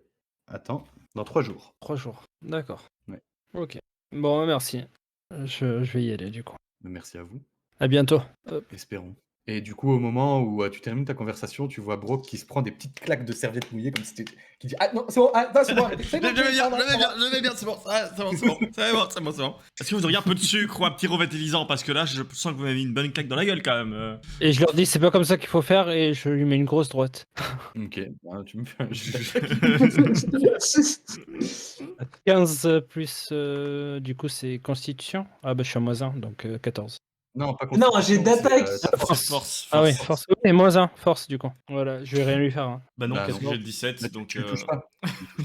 Attends, dans 3 jours. 3 jours. D'accord. Ouais. Ok. Bon, merci. Je vais y aller du coup. Merci à vous. À bientôt. Espérons. Et du coup, au moment où tu termines ta conversation, tu vois Brock qui se prend des petites claques de serviette mouillée comme si qui dit ah non c'est bon, ah non c'est bon, arrêtez, c'est bon, Je vais bien, ça va, ça va. je vais bien, c'est bon, c'est bon, c'est bon. Est-ce que vous auriez un peu de sucre ou un petit revitalisant? Parce que là, je sens que vous m'avez mis une bonne claque dans la gueule quand même. Et je leur dis c'est pas comme ça qu'il faut faire et je lui mets une grosse droite. Ok, bah, tu me fais un jet. 15 plus du coup c'est constitution. Ah bah je suis à -1 donc 14. Non, pas Non, constitution, j'ai d'attaque. c'est, Force. Ah ouais, force. Et -1, force du coup. Voilà, je vais rien lui faire. Hein. Bah non, Bah parce que non. j'ai le 17, Mais donc. tu le touches pas. Tu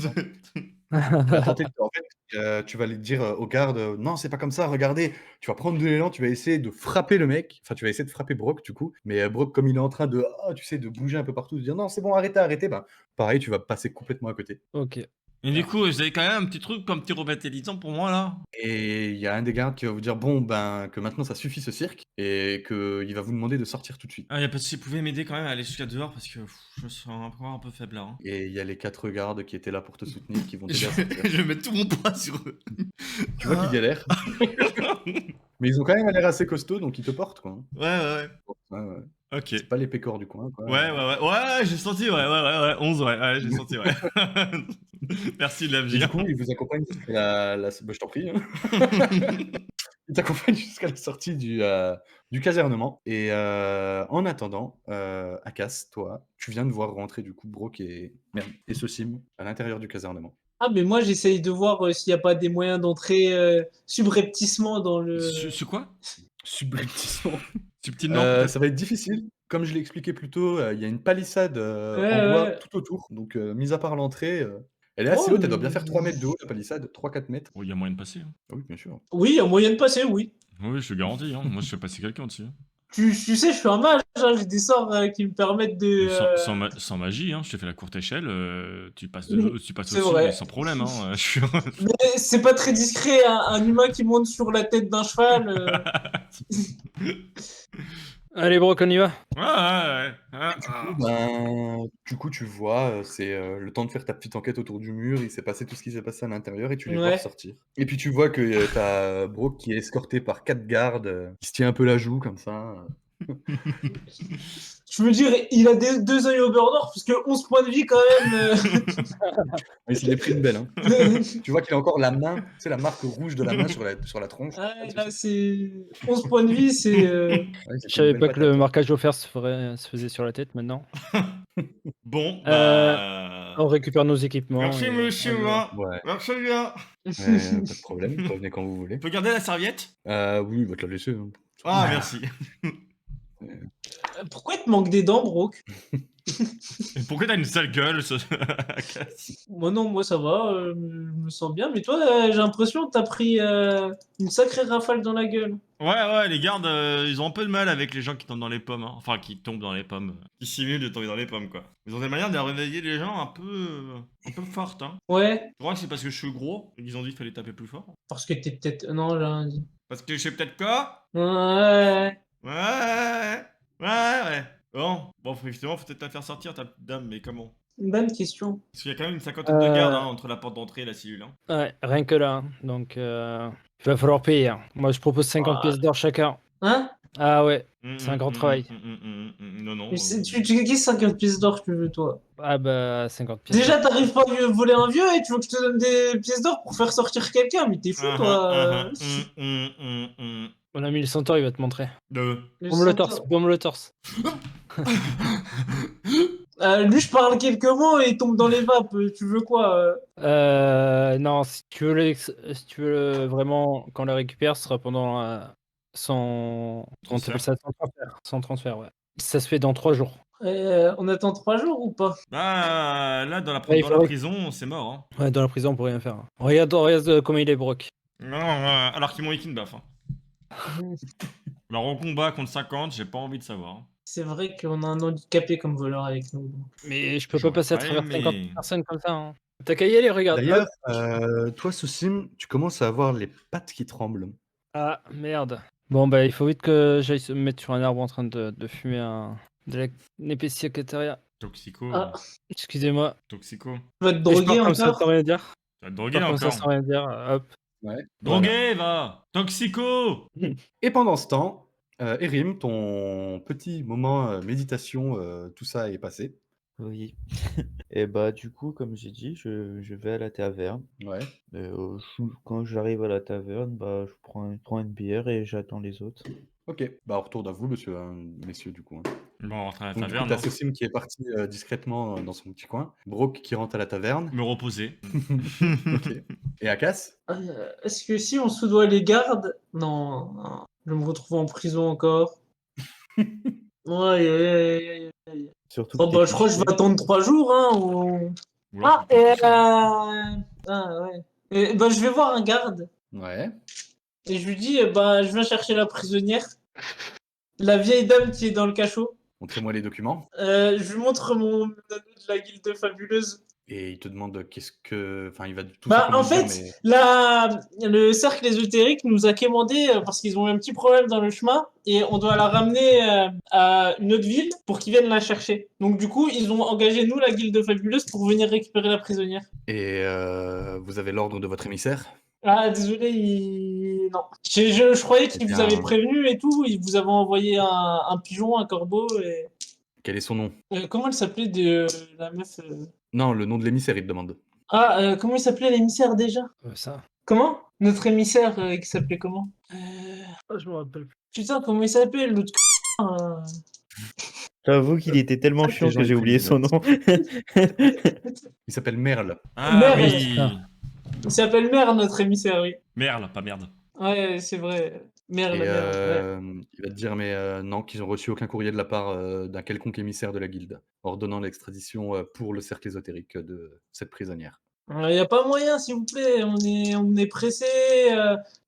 vas tenter en fait, tu vas lui dire aux gardes non, c'est pas comme ça, regardez. Tu vas prendre de l'élan, tu vas essayer de frapper le mec. Enfin, tu vas essayer de frapper Brock du coup. Mais Brock, comme il est en train de, tu sais, de bouger un peu partout, de dire non, c'est bon, arrêtez. Bah, pareil, tu vas passer complètement à côté. Ok. Et du coup, vous avez quand même un petit truc comme petit revitalisant pour moi là? Et il y a un des gardes qui va vous dire bon, ben, que maintenant ça suffit ce cirque et qu'il va vous demander de sortir tout de suite. Ah, y a pas de souci, vous pouvez m'aider quand même à aller jusqu'à dehors parce que je me sens encore un peu faible là. Hein. Et il y a les 4 gardes qui étaient là pour te soutenir qui vont t'aider à sortir. Je vais mettre tout mon poids sur eux. Tu vois qu'ils galèrent. Mais ils ont quand même l'air assez costauds, donc ils te portent, quoi. Ouais. Ouais. Ok. C'est pas les pécors du coin, quoi. Ouais, j'ai senti, ouais. 11, ouais, j'ai senti, ouais. Merci de la Et vie. du coup, ils vous accompagnent jusqu'à la... Bah, je t'en prie. Hein. Ils t'accompagnent jusqu'à la sortie du casernement. Et en attendant, Akas, toi, tu viens de voir rentrer du coup Brock et Sosim à l'intérieur du casernement. Ah, mais moi, j'essaye de voir s'il n'y a pas des moyens d'entrer subrepticement dans le. Sur quoi? Subrepticement. Subtilement. Ça va être difficile. Comme je l'ai expliqué plus tôt, il y a une palissade en Ouais, bois ouais. tout autour. Donc, mis à part l'entrée, Elle est assez Oh, haute, elle doit bien faire 3 mètres de haut, la palissade, 3-4 mètres. Oh, il y a moyen de passer. Hein. Ah oui, bien sûr. oui, en moyenne passée, oui. Oui, je te garantis. Hein. Moi, je fais passer quelqu'un dessus. Tu sais, je suis un mage, hein, j'ai des sorts qui me permettent de... Sans magie, hein. Je te fais la courte échelle. Tu passes C'est au-dessus vrai. sans problème. Hein. Mais c'est pas très discret, un humain qui monte sur la tête d'un cheval. Allez, Brock, on y va. Ouais. Du coup, tu vois, c'est le temps de faire ta petite enquête autour du mur, il s'est passé tout ce qui s'est passé à l'intérieur et tu les vois Ouais. ressortir. Et puis tu vois que t'as Brooke qui est escorté par 4 gardes, qui se tient un peu la joue comme ça. Je veux dire, il a deux yeux au beurre d'or, parce que 11 points de vie quand même. Il s'en est pris une belle. Hein. Tu vois qu'il a encore la main, tu sais, la marque rouge de la main sur la tronche. Ouais, là, c'est 11 points de vie, c'est... Ouais, c'est Je savais une pas belle que le patate. marquage offert se faisait sur la tête maintenant. Bon, On récupère nos équipements. Merci, et monsieur. on y va. Ouais, Merci bien. pas de problème, revenez quand vous voulez. Tu peux garder la serviette? Oui, il va te la laisser. Hein. Ah, merci. Pourquoi il te manque des dents, Brock? Et pourquoi t'as une sale gueule Moi non, moi ça va, je me sens bien, mais toi, j'ai l'impression que t'as pris une sacrée rafale dans la gueule. Ouais, les gardes, ils ont un peu de mal avec les gens qui tombent dans les pommes. Hein. Enfin, qui tombent dans les pommes. Qui simulent de tomber dans les pommes, quoi. Ils ont des manières de réveiller les gens un peu fortes. Hein. Ouais, Je crois que c'est parce que je suis gros et qu'ils ont dit qu'il fallait taper plus fort. parce que t'es peut-être... Non, j'ai rien dit. Parce que je sais peut-être quoi? Ouais. Ouais. Bon, effectivement, faut peut-être la faire sortir, ta petite dame, mais comment? Une bonne question. Parce qu'il y a quand même une cinquantaine de gardes hein, entre la porte d'entrée et la cellule. Hein. Ouais, rien que là. Donc, il va falloir payer. Hein. Moi, je propose 50 pièces d'or chacun. Hein? Ah ouais, c'est un grand travail. Non. Mais tu déguises 50 pièces d'or, tu veux, toi. Ah bah, 50 pièces Déjà, d'or. t'arrives pas à voler un vieux et tu veux que je te donne des pièces d'or pour faire sortir quelqu'un, mais t'es fou, toi. Mon ami le centaure, il va te montrer. Le Bombe le torse, bombe le torse. Lui, je parle quelques mots et il tombe dans les vapes. Tu veux quoi? Non, si tu veux vraiment qu'on le récupère, ce sera pendant sans... On Transfert. appelle ça sans transfert. Sans transfert, ouais. Ça se fait dans 3 jours. On attend 3 jours ou pas? Bah, là, dans la Ouais, il faudrait- prison, c'est mort. Hein. Ouais, dans la prison, on peut rien faire. Regarde comment il est, Brock. Non, alors qu'ils m'ont équine baf. Hein. Alors, en combat contre 50, j'ai pas envie de savoir. Hein. C'est vrai qu'on a un handicapé comme voleur avec nous. Mais je peux pas J'aurais passer à pas travers aimé. 50 personnes comme ça. Hein. T'as qu'à y aller, regarde. D'ailleurs, Hop. toi, Sosim, tu commences à avoir les pattes qui tremblent. Ah, merde. Bon, bah, il faut vite que j'aille se mettre sur un arbre en train de fumer de l'épicier cataria. Toxico. Ah. Excusez-moi. Toxico. Tu vas te Et je droguer pars comme ça encore? sans rien dire. Tu vas te Je droguer pars comme ça encore. sans rien dire. Hop. Ouais. Drogué, va. Toxico. Et pendant ce temps, Erim, ton petit moment méditation, tout ça est passé. Oui. Et bah du coup, comme j'ai dit, je vais à la taverne. Ouais. Et, quand j'arrive à la taverne, bah je prends une bière et j'attends les autres. Ok. Bah, on retourne à vous, messieurs, du coup. Hein. Bon, on rentre à la Donc, du coup, taverne. t'as Hein. Sosim qui est parti discrètement dans son petit coin. Brooke qui rentre à la taverne. Me reposer. Ok. Et Akas? Est-ce que si on soudoie les gardes... Non, je me retrouve en prison encore. Ouais. Surtout Oh que bah t'es je crois que je vais fiché. attendre 3 jours, hein. Oula, Ah, faut pas toucher. Ah, ouais. Bah je vais voir un garde. Ouais. Et je lui dis, bah je viens chercher la prisonnière. La vieille dame qui est dans le cachot. Montrez-moi les documents. Je lui montre mon anneau de la guilde fabuleuse. Et il te demande qu'est-ce que... Enfin, il va tout Bah simplement en te dire, fait, mais... le cercle ésotérique nous a quémandé parce qu'ils ont eu un petit problème dans le chemin et on doit la ramener à une autre ville pour qu'ils viennent la chercher. Donc du coup, ils ont engagé nous, la guilde fabuleuse, pour venir récupérer la prisonnière. Et vous avez l'ordre de votre émissaire? Ah désolé, non. Je croyais qu'il vous avait prévenu et tout, il vous avait envoyé un pigeon, un corbeau et... Quel est son nom? Comment elle s'appelait de la meuf Non, le nom de l'émissaire, il te demande. Ah, comment il s'appelait l'émissaire déjà? Ça. Comment? Notre émissaire qui s'appelait comment? Je me rappelle plus. Putain, comment il s'appelle l'autre J'avoue qu'il était tellement que chiant les gens que j'ai écrivent oublié des son nom. Il s'appelle Merle. Ah Merde. oui. Il s'appelle Merde, notre émissaire, oui. Merde, pas merde. Ouais, c'est vrai. Merde, Et merde. Ouais. il va te dire, mais non, qu'ils ont reçu aucun courrier de la part d'un quelconque émissaire de la guilde, ordonnant l'extradition pour le cercle ésotérique de cette prisonnière. Il n'y a pas moyen, s'il vous plaît. On est pressé.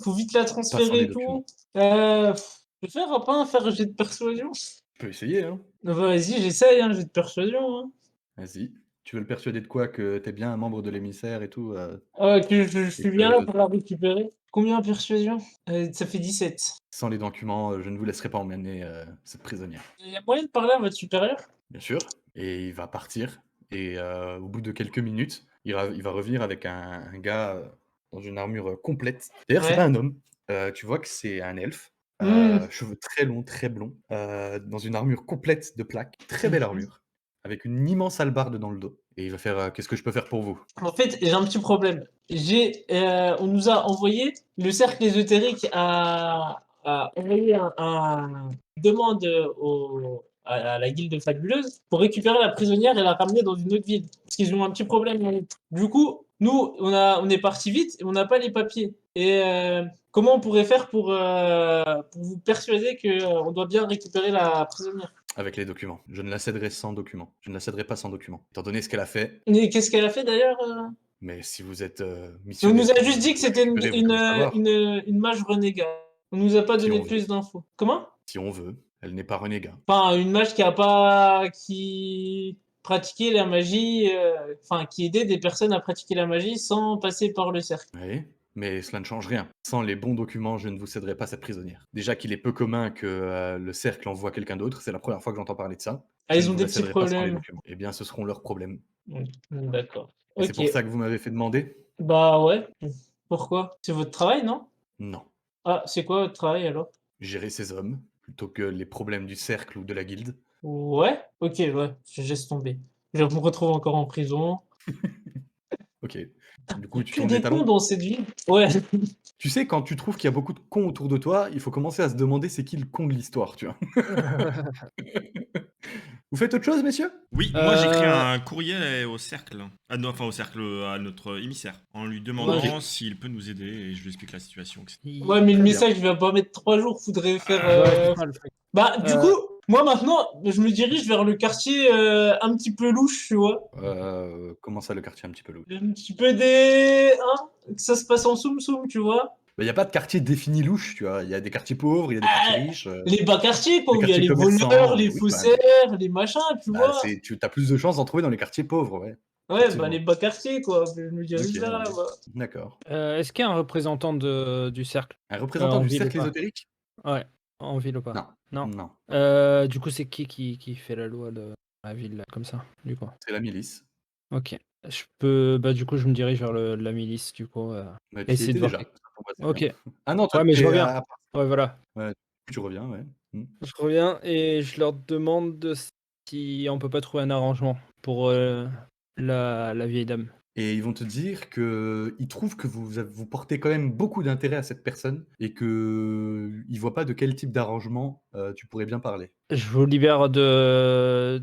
Faut vite la Pas sans transférer les et documents. tout. Je vais faire un faire un jet de persuasion. Tu peux essayer, hein. Vas-y, j'essaye, hein, jet de persuasion. Hein. Vas-y. Tu veux le persuader de quoi? Que t'es bien un membre de l'émissaire et tout Que je et suis bien là que pour la récupérer. Combien en persuasion? Ça fait 17. sans les documents, je ne vous laisserai pas emmener cette prisonnière. Il y a moyen de parler à votre supérieur? Bien sûr. Et il va partir. Et au bout de quelques minutes, il va revenir avec un gars dans une armure complète. D'ailleurs, c'est Ouais. pas un homme. Tu vois que c'est un elfe. Hmm. Cheveux très longs, très blonds. Dans une armure complète de plaques. Très belle armure. Avec une immense hallebarde dans le dos. Et il va faire qu'est-ce que je peux faire pour vous? En fait, j'ai un petit problème. On nous a envoyé, le cercle ésotérique a envoyé une demande à la guilde fabuleuse pour récupérer la prisonnière et la ramener dans une autre ville. Parce qu'ils ont un petit problème. Du coup, nous, on est parti vite et on n'a pas les papiers. Et comment on pourrait faire pour vous persuader qu'on doit bien récupérer la prisonnière? Avec les documents. Je ne la céderai sans documents. Je ne la céderai pas sans documents. Étant donné ce qu'elle a fait, Et qu'est-ce qu'elle a fait d'ailleurs? mais si vous êtes On missionné nous a pour juste dit que la c'était récupérer, vous devez le savoir. une mage renégat. On nous a pas Si donné on veut. plus d'infos. Comment? Si on veut. Elle n'est pas renégat. Enfin, une mage qui pratiquait la magie, enfin, qui aidait des personnes à pratiquer la magie sans passer par le cercle. Oui, mais cela ne change rien. Sans les bons documents, je ne vous céderai pas cette prisonnière. Déjà qu'il est peu commun que le cercle envoie quelqu'un d'autre, c'est la première fois que j'entends parler de ça. Ah, Je ils ne ont vous des la petits céderai pas sans les problèmes. documents. Eh bien, ce seront leurs problèmes. D'accord. Et c'est Ok. pour ça que vous m'avez fait demander? Bah ouais. Pourquoi? C'est votre travail, non? Non. Ah, c'est quoi votre travail alors? Gérer ces hommes, plutôt que les problèmes du cercle ou de la guilde. Ouais? Ok, ouais. Je laisse tomber. Je me retrouve encore en prison. Ok. Du Il y coup, a tu que tournes les des cons talons? dans cette ville. Ouais. Tu sais, quand tu trouves qu'il y a beaucoup de cons autour de toi, il faut commencer à se demander c'est qui le con de l'histoire, tu vois. Vous faites autre chose, messieurs? Oui, moi j'écris Euh, un courrier au cercle, enfin au cercle, à notre émissaire, en lui Ouais, demandant s'il peut nous aider et je lui explique la situation, etc. Ouais, mais le Très bien. message, il va pas mettre 3 jours. Faudrait faire. Ouais, c'est ça le truc. Bah, du Euh, coup, moi maintenant, je me dirige vers le quartier un petit peu louche, tu vois. Comment ça, le quartier un petit peu louche? Un petit peu des. Hein, que ça se passe en soum-soum, tu vois. Il y a pas de quartier défini louche, tu vois? Il y a des quartiers pauvres, il y a des quartiers Ah, riches, les bas quartiers, quoi, des où il y a quartiers les voleurs, commerçants, les oui, faussaires, les machins, tu bah, vois. tu as plus de chances d'en trouver dans les quartiers pauvres, ouais, Ouais, bah les effectivement. bas quartiers, quoi. Je me dirige OK, là, ouais, bah. d'accord. Est-ce qu'il y a un représentant du cercle Un représentant en du ville ou cercle pas? ésotérique? Ouais, en ville ou pas? Non, Non. non, Du coup, c'est qui fait la loi de la ville, là, comme ça, du coup? c'est la milice. Ok. Bah, du coup, je me dirige vers la milice, du coup. Bah, tu y Essayer de étais voir. déjà, ça tombe assez Ok. bien. Ah non, toi, Ouais, mais tu je es reviens. à Ouais, voilà. ouais, tu reviens, ouais. Mmh. Je reviens et je leur demande si on peut pas trouver un arrangement pour la vieille dame. Et ils vont te dire qu'ils trouvent que vous portez quand même beaucoup d'intérêt à cette personne et qu'ils voient pas de quel type d'arrangement, tu pourrais bien parler. Je vous libère de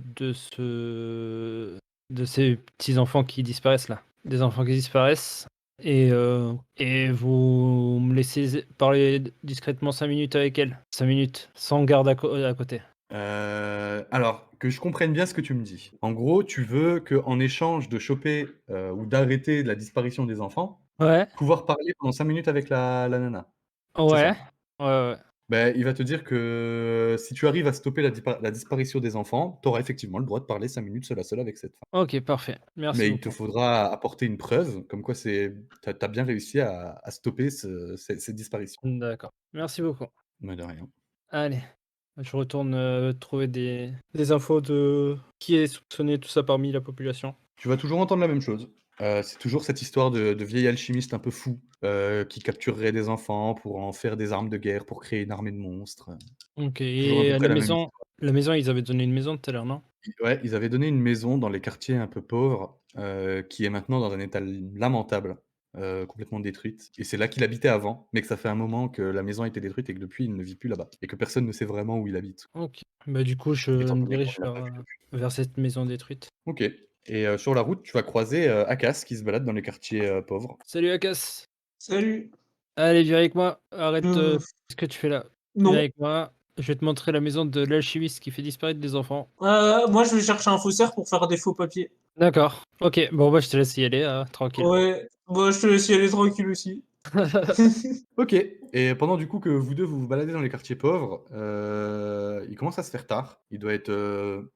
ces petits enfants qui disparaissent là. Des enfants qui disparaissent. Et vous me laissez parler discrètement 5 minutes avec elle. 5 minutes, sans garde à côté. Alors, que je comprenne bien ce que tu me dis. En gros, tu veux qu'en échange de choper, ou d'arrêter la disparition des enfants, Ouais, pouvoir parler pendant 5 minutes avec la nana. C'est ouais, ça? ouais. Ben, il va te dire que si tu arrives à stopper la disparition des enfants, tu auras effectivement le droit de parler 5 minutes seul à seul avec cette femme. Ok, parfait. Merci Mais il te beaucoup. faudra apporter une preuve comme quoi tu as bien réussi à stopper cette disparition. D'accord. Merci beaucoup. Mais de rien. Allez, je retourne trouver des infos de qui est soupçonné, tout ça parmi la population. Tu vas toujours entendre la même chose. C'est toujours cette histoire de vieil alchimiste un peu fou, qui capturerait des enfants pour en faire des armes de guerre, pour créer une armée de monstres. Ok, Toujours à peu et près la même histoire. la maison, ils avaient donné une maison tout à l'heure, non? Ouais, ils avaient donné une maison dans les quartiers un peu pauvres, qui est maintenant dans un état lamentable, complètement détruite et c'est là qu'il habitait avant, mais que ça fait un moment que la maison a été détruite et que depuis il ne vit plus là-bas et que personne ne sait vraiment où il habite. Ok. Bah du coup, je Étant me donné qu'on dirige ne l'a pas vu depuis. vers cette maison détruite. OK et sur la route, tu vas croiser, Akas qui se balade dans les quartiers, pauvres. Salut Akas! Salut. Allez, viens avec moi. Arrête Euh, ce que tu fais là. Viens non. avec moi. Je vais te montrer la maison de l'alchimiste qui fait disparaître des enfants. Moi, je vais chercher un faussaire pour faire des faux papiers. D'accord. Ok, bon, bah, je te laisse y aller, tranquille. Ouais, moi, je te laisse y aller tranquille aussi. Ok. Et pendant du coup que vous deux vous vous baladez dans les quartiers pauvres, il commence à se faire tard. Il doit être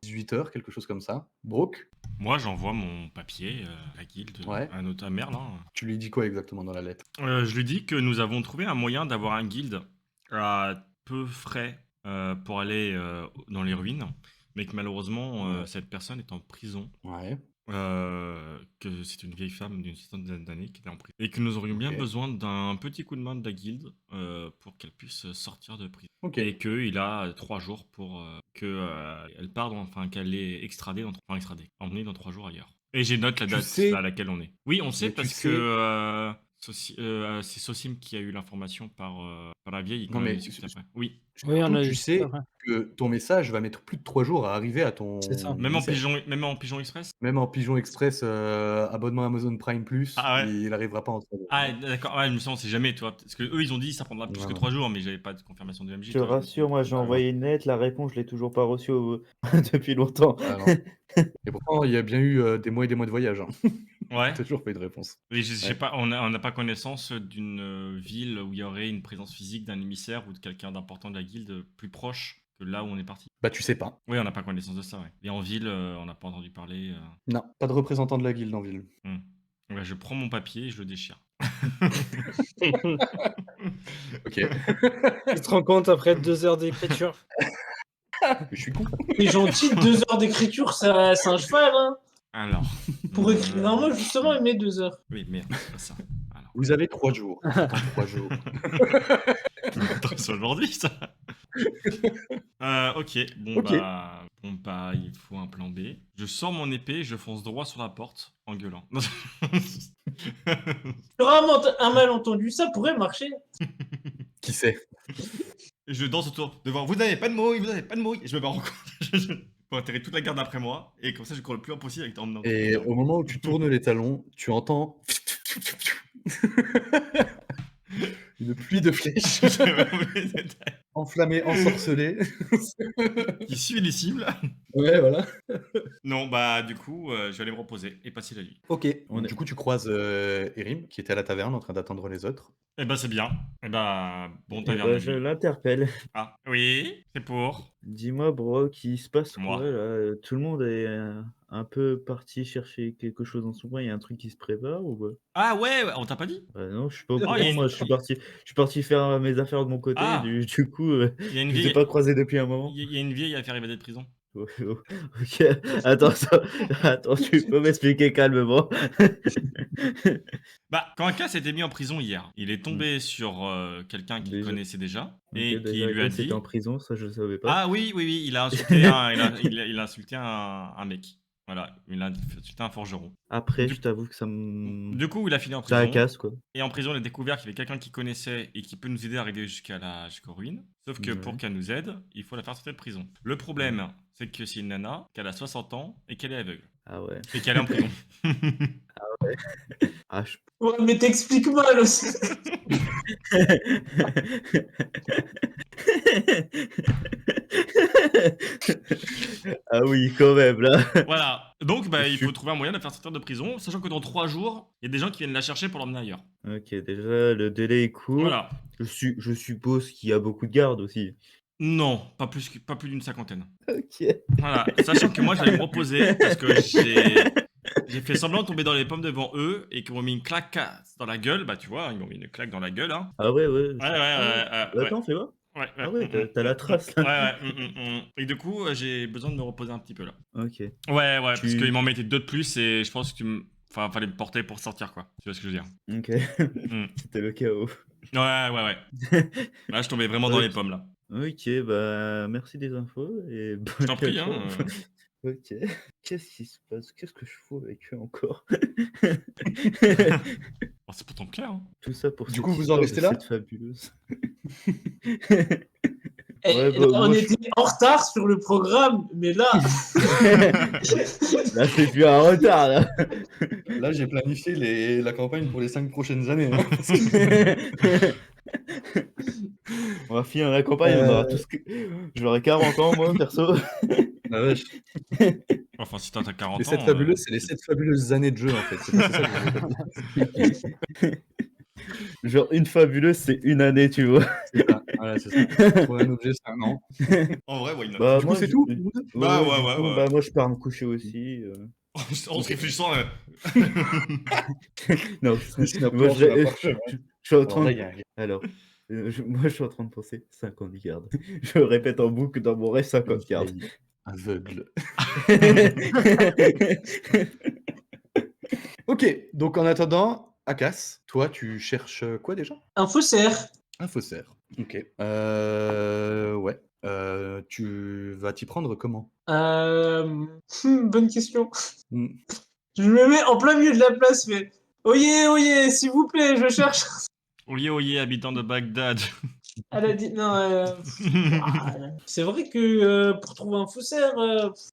18h, quelque chose comme ça. Brooke, Moi, j'envoie mon papier à la guilde, Ouais. à notre Merle. tu lui dis quoi exactement dans la lettre? Je lui dis que nous avons trouvé un moyen d'avoir un guilde à peu frais pour aller dans les ruines, mais que malheureusement, Ouais. cette personne est en prison. Ouais. Que c'est une vieille femme d'une certaine d'années qui est en prison. Et que nous aurions bien Ok. besoin d'un petit coup de main de la guilde pour qu'elle puisse sortir de prison. Ok. Et qu'il a 3 jours pour qu'elle parte, enfin qu'elle est extradée, emmenée dans 3 jours ailleurs. Et j'ai note la Tu date sais- à laquelle on est. Oui, on sait Mais tu parce sais- que c'est Sosim qui a eu l'information par la vieille. Non, mais discute après. Oui. Oui, on Surtout, a tu discuté sais après. que ton message va mettre plus de 3 jours à arriver à ton. C'est ça. Même en émissaire. pigeon express. Même en Pigeon Express, abonnement Amazon Prime Plus, Ah ouais. il arrivera pas en 3 jours. Ah d'accord, ouais, mais ça on sait jamais, toi. Parce que eux ils ont dit ça prendra plus Non, que non. 3 jours, mais j'avais pas de confirmation de MJ. Je te toi, rassure, moi j'ai Ah, envoyé une lettre, la réponse je l'ai toujours pas reçue depuis longtemps. Ah non. Et pourtant, il y a bien eu des mois et des mois de voyage. Hein. Ouais. T'as toujours pas eu de réponse. Mais je sais Ouais. pas, on n'a pas connaissance d'une ville où il y aurait une présence physique d'un émissaire ou de quelqu'un d'important de la guilde plus proche que là où on est parti. Bah, tu sais pas. Oui, on n'a pas connaissance de ça, ouais. Et en ville, on n'a pas entendu parler. Non, pas de représentant de la guilde en ville. Ouais, je prends mon papier et je le déchire. Ok. Tu te rends compte après 2 heures d'écriture? Je suis con. T'es gentil, 2 heures d'écriture, c'est un cheval, hein. Alors. Pour écrire. Non, moi, justement, il met 2 heures. Oui, merde, c'est pas ça. Alors. Vous avez 3 jours. Dans 3 jours. Attends, c'est aujourd'hui ça. Ok, Ok. bon bah, il faut un plan B. Je sors mon épée, je fonce droit sur la porte en gueulant. Vraiment, un malentendu, ça pourrait marcher. Qui sait? Et je danse autour devant. Vous n'avez pas de mots, vous n'avez pas de mots. Et je me barre en cours pour atterrir toute la garde après moi. Et comme ça, je cours le plus loin possible avec ton Et au moment où tu tournes les talons, tu entends une pluie de flèches enflammées, ensorcelées. Qui suit les cibles. Ouais, voilà. Non, bah, du coup, je vais aller me reposer et passer la nuit. Ok. Du coup, tu croises Erim, qui était à la taverne en train d'attendre les autres. Eh bah, c'est bien. Eh bah, bon Eh taverne ben, de je nuit. l'interpelle. Ah, oui, c'est pour. Dis-moi, bro, qu'il se passe Moi. quoi là? Tout le monde est un peu parti chercher quelque chose en son coin. Il y a un truc qui se prépare ou quoi? Ah ouais, on t'a pas dit? Bah non, je suis pas au Oh, courant. il y a une- Moi, je suis parti faire mes affaires de mon côté. Ah. Du coup, Il y a une je vous ai vieille. pas croisé depuis un moment. Il y a une vieille à faire évader de prison. Ok, attends, tu peux m'expliquer calmement. Bah, quand un cas s'était mis en prison hier, il est tombé sur quelqu'un qu'il Déjà. connaissait déjà Ok, et qui déjà, lui a c'était dit. en prison, ça je le savais pas. Ah oui, il a insulté il a insulté un mec. Voilà, il a insulté un forgeron. Après, Du- je t'avoue que ça me. Du coup, il a fini en Ça prison. casse quoi. Et en prison, il a découvert qu'il y avait quelqu'un qu'il connaissait et qui peut nous aider à arriver jusqu'aux ruines. Sauf que Ouais. pour qu'elle nous aide, il faut la faire sortir de prison. Le problème, c'est que c'est une nana, qu'elle a 60 ans et qu'elle est aveugle. Ah ouais. Et qu'elle est en prison. Ah, je... Ouais, mais t'expliques mal aussi. Ah oui, quand même là. Voilà. Donc, bah, il faut trouver un moyen de la faire sortir de prison, sachant que dans 3 jours, il y a des gens qui viennent la chercher pour l'emmener ailleurs. Ok, déjà le délai est court. Voilà. Je suppose qu'il y a beaucoup de gardes aussi. Non, pas plus d'une 50aine. Ok. Voilà. Sachant que moi, j'allais me reposer parce que j'ai fait semblant de tomber dans les pommes devant eux et qu'ils m'ont mis une claque dans la gueule. Bah, tu vois, ils m'ont mis une claque dans la gueule. Hein. Ah ouais. Ouais. Attends, fais voir. Ouais, Ah ouais, t'as la trace là. Ouais. Et du coup, j'ai besoin de me reposer un petit peu là. Ok. Ouais, parce qu'ils m'en mettaient 2 de plus et je pense que Enfin, fallait me porter pour sortir, quoi. Tu vois ce que je veux dire? Ok. Mm. C'était le chaos. Ouais. Là, je tombais vraiment dans les pommes, là. Ok, bah merci des infos et Je t'en prie, hein. Ok. Qu'est-ce qui se passe? Qu'est-ce que je fous avec eux encore? Oh, c'est pourtant clair, hein. Tout ça pour Du cette coup, vous en histoire restez de là cette fabuleuse. Et Ouais, là, bah, on moi, était en retard sur le programme, mais là, Là, c'est plus un retard là. Là, j'ai planifié la campagne pour les 5 prochaines années. Hein, parce que- On va finir la campagne, on aura tout ce que... J'aurai 40 ans, moi, perso. La vache. Enfin, si t'as 40 Les ans. 7 fabuleuses, c'est les 7 fabuleuses années de jeu, en fait. C'est ça que je voulais pas dire. Genre, une fabuleuse, c'est une année, tu vois. C'est ça. Voilà, c'est ça. Trouver un objet, c'est un an. En vrai, why not? Bah, Du coup, moi, c'est je- tout? Bah, du ouais, coup, ouais. bah, moi, je pars me coucher aussi. En se réfléchissant, Non, Dessine un moi, plan sur la parchemin. je suis en Bon, train là, de... il y a un gars. Alors, moi, je suis en train de penser 50 gardes. Je répète en boucle dans mon rêve 50 gardes. vieille aveugle. Ok, donc en attendant, Akas, toi, tu cherches quoi déjà? Un faussaire. Un faussaire. Ok. Ouais. Tu vas t'y prendre comment? Bonne question. Hmm. Je me mets en plein milieu de la place, mais oyez, s'il vous plaît, je cherche. Oyez, habitant de Bagdad. Elle a dit non. C'est vrai que pour trouver un faussaire,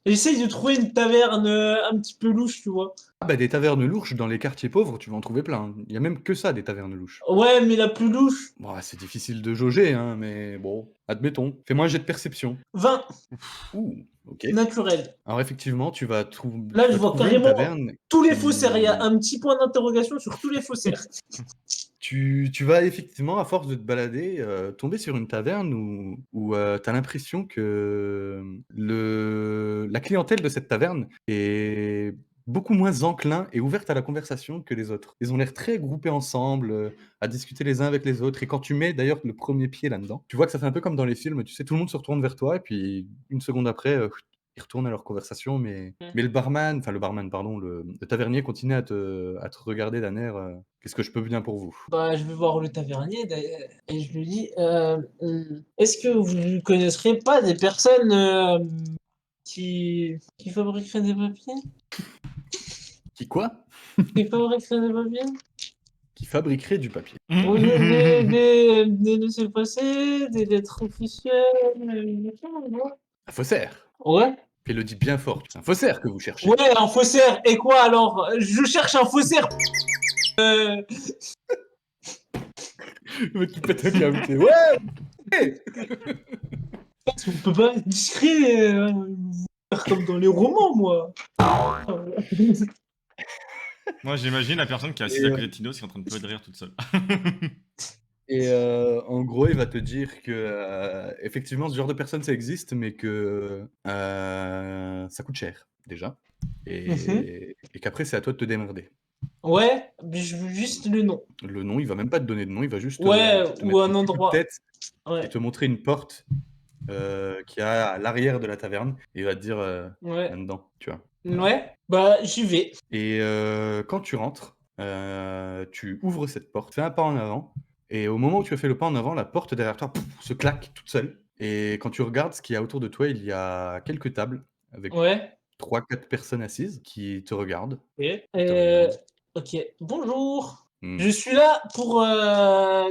j'essaye de trouver une taverne un petit peu louche, tu vois. Ah bah des tavernes louches dans les quartiers pauvres, tu vas en trouver plein. Il y a même que ça, des tavernes louches. Ouais, mais la plus louche. Bon, c'est difficile de jauger, hein, mais bon, admettons. Fais-moi un jet de perception. 20 Ouh, ok. naturel. Alors effectivement, tu vas, Là, tu je vas vois trouver une carrément taverne tous les qui- faussaires. Il y a un petit point d'interrogation sur tous les faussaires. Tu vas effectivement, à force de te balader, tomber sur une taverne où tu as l'impression que la clientèle de cette taverne est beaucoup moins enclin et ouverte à la conversation que les autres. Ils ont l'air très groupés ensemble, à discuter les uns avec les autres. Et quand tu mets d'ailleurs le premier pied là-dedans, tu vois que ça fait un peu comme dans les films, tu sais, tout le monde se retourne vers toi et puis une seconde après, ils retournent à leur conversation. Mais le barman, pardon, le tavernier continue à te regarder d'un air, qu'est-ce que je peux bien pour vous? Bah, je vais voir le tavernier d'ailleurs, et je lui dis est-ce que vous ne connaisserez pas des personnes qui fabriqueraient des papiers? Qui quoi? Qui fabriqueraient des papiers? Qui fabriquerait du papier. Oui, des laissez-passer, des lettres officielles. Un faussaire. Ouais. Puis le dit bien fort. C'est un faussaire que vous cherchez. Ouais, un faussaire. Et quoi alors? Je cherche un faussaire. Le mec qui pète un câble. tu sais. Ouais. On peut pas être discret, faire comme dans les romans, moi. Moi, j'imagine la personne qui est assise à côté de Tino, qui est en train de pleurer de rire toute seule. Et en gros, il va te dire que effectivement, ce genre de personne, ça existe, mais que ça coûte cher, déjà. Et qu'après, c'est à toi de te démerder. Ouais, mais je veux juste le nom. Le nom, il va même pas te donner de nom, il va juste Ouais, te ou mettre un coup de endroit. tête et Ouais, te montrer une porte qui est à l'arrière de la taverne. Et il va te dire ouais, là-dedans, tu vois. ouais. Bah, j'y vais. Et quand tu rentres, tu ouvres cette porte, fais un pas en avant, et au moment où tu as fait le pas en avant, la porte derrière toi se claque toute seule. Et quand tu regardes ce qu'il y a autour de toi, il y a quelques tables avec Ouais. 3-4 personnes assises qui te regardent. Ok. Qui te regardent. Ok. Bonjour. Hmm. Je suis là pour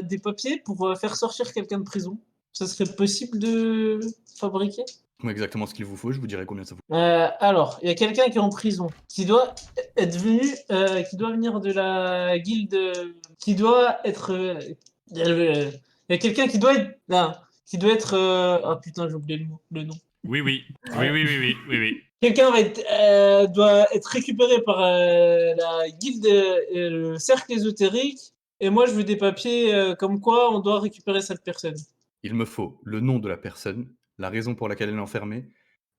des papiers pour faire sortir quelqu'un de prison. Ça serait possible de fabriquer? Moi, exactement ce qu'il vous faut, je vous dirai combien ça vous Alors, il y a quelqu'un qui est en prison, qui doit être venu, qui doit venir de la guilde, qui doit être. Il y a quelqu'un qui doit être. Là, qui doit être. Ah putain, j'ai oublié le nom. Oui. Quelqu'un doit être récupéré par la guilde, le cercle ésotérique, et moi je veux des papiers comme quoi on doit récupérer cette personne. Il me faut le nom de la personne, la raison pour laquelle elle est enfermée,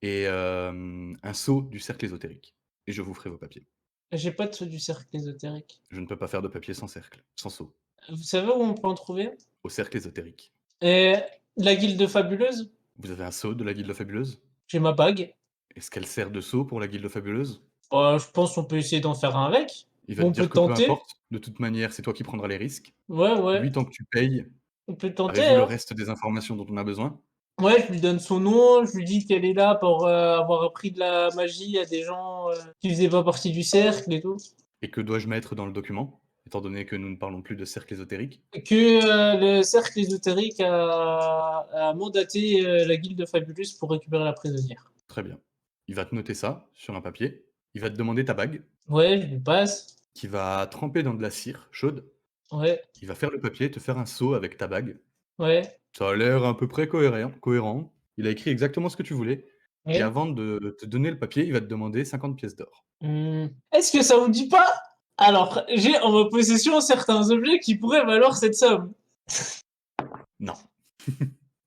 et un sceau du cercle ésotérique. Et je vous ferai vos papiers. J'ai pas de sceau du cercle ésotérique. Je ne peux pas faire de papier sans cercle, sans sceau. Vous savez où on peut en trouver? Au cercle ésotérique. Et la guilde fabuleuse? Vous avez un sceau de la Guilde Fabuleuse? J'ai ma bague. Est-ce qu'elle sert de sceau pour la Guilde Fabuleuse? Je pense qu'on peut essayer d'en faire un avec. Il va On te dire peut que peu tenter. importe, de toute manière, c'est toi qui prendras les risques. Ouais. Lui, tant que tu payes, On peut tenter. avez-vous le Hein. reste des informations dont on a besoin? Ouais, je lui donne son nom, je lui dis qu'elle est là pour avoir appris de la magie à des gens qui faisaient pas partie du cercle et tout. Et que dois-je mettre dans le document, étant donné que nous ne parlons plus de cercle ésotérique? Que le cercle ésotérique a mandaté la guilde fabuleuse pour récupérer la prisonnière. Très bien. Il va te noter ça sur un papier. Il va te demander ta bague, Ouais, je lui passe. qui va tremper dans de la cire chaude. Ouais, Il va faire le papier, te faire un seau avec ta bague. ouais. Ça a l'air à peu près cohérent. Il a écrit exactement ce que tu voulais. Et Ouais. avant de te donner le papier, il va te demander 50 pièces d'or. Est-ce que ça vous dit pas? Alors, j'ai en ma possession certains objets qui pourraient valoir cette somme. Non.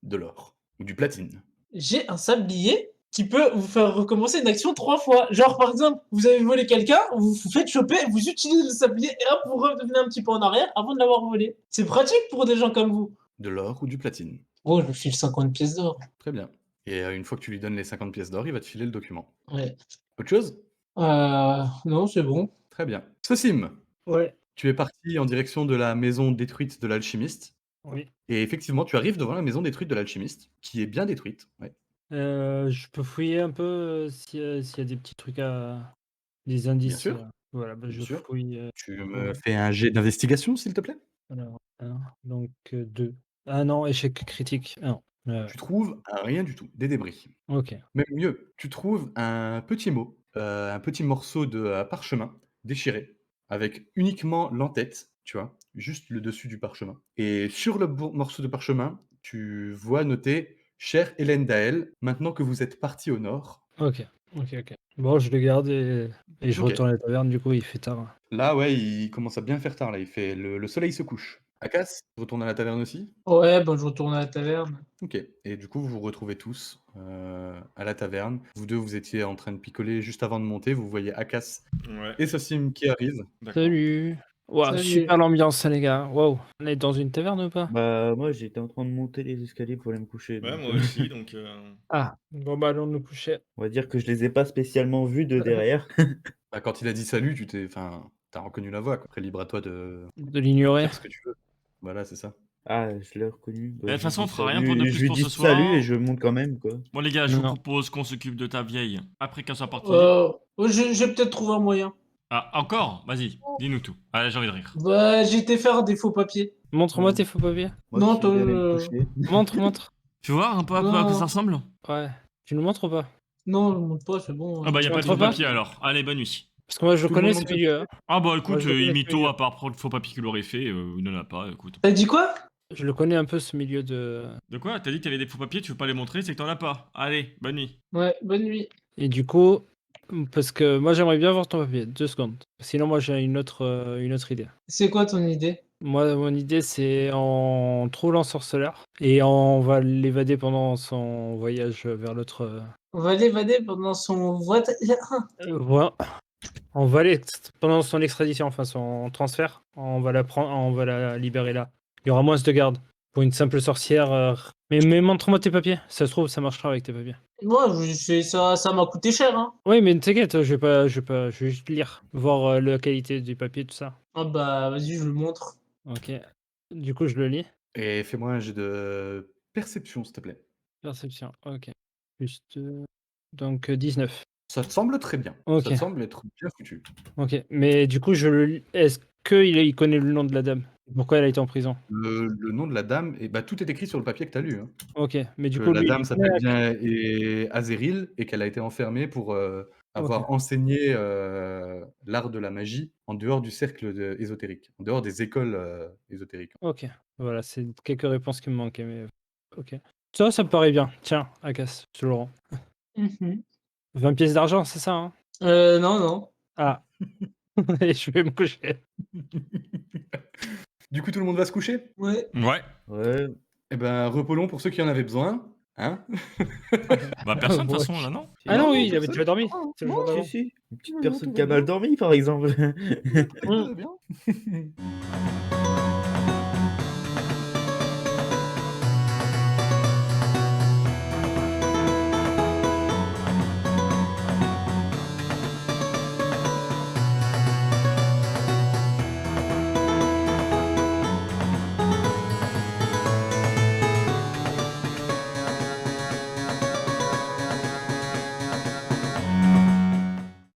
De l'or. Ou du platine. J'ai un sablier qui peut vous faire recommencer une action 3 fois. Genre, par exemple, vous avez volé quelqu'un, vous vous faites choper, vous utilisez le sablier et hop, vous revenez un petit peu en arrière avant de l'avoir volé. C'est pratique pour des gens comme vous. De l'or ou du platine. Oh, je lui file 50 pièces d'or. Très bien. Et une fois que tu lui donnes les 50 pièces d'or, il va te filer le document. Ouais. Autre chose? Non, c'est bon. Très bien. Sosim, Ouais. tu es parti en direction de la maison détruite de l'alchimiste. Oui. Et effectivement, tu arrives devant la maison détruite de l'alchimiste, qui est bien détruite. Ouais. Je peux fouiller un peu s'il y a des petits trucs des indices. sûr. Voilà, bah, Bien je sûr. fouille. Tu me fais un jet d'investigation, s'il te plaît? Alors, 1, donc 2. Ah non, échec critique. Ah non. Tu trouves rien du tout, des débris. Ok. Même mieux, tu trouves un petit mot, un petit morceau de parchemin déchiré, avec uniquement l'en-tête, tu vois, juste le dessus du parchemin. Et sur le morceau de parchemin, tu vois noté Chère Hélène Daël, maintenant que vous êtes parti au nord. Ok. Bon, je le garde et je Ok. retourne à la taverne. Du coup, il fait tard. Là, ouais, il commence à bien faire tard, là. Le soleil se couche. Akas, tu retournes à la taverne aussi? Ouais, bah, je retourne à la taverne. Ok. Et du coup, vous vous retrouvez tous à la taverne. Vous deux, vous étiez en train de picoler juste avant de monter. Vous voyez Akas Ouais, et Sosim qui arrivent. d'accord. Salut. Wow, Salut. super l'ambiance, les gars. Wow. On est dans une taverne ou pas? Bah, moi, j'étais en train de monter les escaliers pour aller me coucher. Ouais, donc, moi aussi, donc... Ah, bon, bah, allons nous coucher. on va dire que je les ai pas spécialement vus de derrière. Bah, quand il a dit salut, t'as reconnu la voix, quoi. Après, libre à toi de De l'ignorer. faire ce que tu veux. Voilà, c'est ça. Ah, je l'ai reconnu. Bah, De toute je lui façon, on dis fera rien salut pour de et plus je lui pour dis ce soir. salut et je monte quand même, quoi. Bon, les gars, je vous Non. propose qu'on s'occupe de ta vieille après qu'elle soit partie. J'ai peut-être trouvé un moyen. Ah, encore? Vas-y, dis-nous tout. Allez, j'ai envie de rire. Bah, j'ai été faire des faux papiers. Montre-moi Ouais. tes faux papiers. Moi Non, qui vais aller me toi, coucher. Montre. Tu veux voir un peu à quoi Non. ça ressemble? Ouais. Tu nous montres ou pas? Non, je monte pas, c'est bon. Ah bah, y a Tu pas de montres faux pas papier alors. Allez, bonne nuit. Parce que moi, je Tout le connais monde ce monte ce milieu. Hein. Ah bah Moi, écoute, je le connais, ce Imito, milieu. à part prendre le faux papier qu'il aurait fait, il n'en a pas, écoute. T'as dit quoi? Je le connais un peu, ce milieu de... De quoi? T'as dit que t'avais des faux papiers, tu veux pas les montrer, c'est que t'en as pas. Allez, bonne nuit. Ouais, bonne nuit. Et du coup, parce que moi, j'aimerais bien voir ton papier. 2 secondes. Sinon, moi, j'ai une autre idée. C'est quoi ton idée? Moi, mon idée, c'est on trouve l'ensorceleur et on va l'évader pendant son voyage vers l'autre... On va l'évader pendant son voyage. voilà. On va aller pendant son extradition, enfin son transfert. On va la prendre, on va la libérer là. Il y aura moins de garde pour une simple sorcière. Mais montre-moi tes papiers. Ça se trouve, ça marchera avec tes papiers. Moi, ça m'a coûté cher, hein. Oui, mais t'inquiète, je vais juste lire, voir la qualité du papier, tout ça. Ah bah, vas-y, je le montre. Ok. Du coup, je le lis. Et fais-moi un jet de perception, s'il te plaît. Perception. Ok. Juste. Donc 19. Ça te semble très bien. Ok. Ça te semble être bien foutu. Ok. Mais du coup, je le lis. Est-ce qu'il connaît le nom de la dame? Pourquoi elle a été en prison? Le nom de la dame, et bah, tout est écrit sur le papier que tu as lu. Hein. Ok. Mais du Que coup, la lui, dame il s'appelle connaît- bien Azeril et qu'elle a été enfermée pour avoir enseigné l'art de la magie en dehors du cercle ésotérique, en dehors des écoles ésotériques. Ok, voilà, c'est quelques réponses qui me manquaient, mais ok. Ça me paraît bien. Tiens, Akas, je te le rends. 20 pièces d'argent, c'est ça, hein? Non. Ah. Et je vais me coucher. Du coup, tout le monde va se coucher? Ouais. Ouais. Ouais. Eh ben, repos long pour ceux qui en avaient besoin. Hein? Bah personne, de toute Ouais. façon, là, non? Ah non, oui, personne. tu as dormi. C'est le jour d'avant. Si, si. Une petite Ouais, personne tout qui a va mal bien. dormi, par exemple. Tout va bien.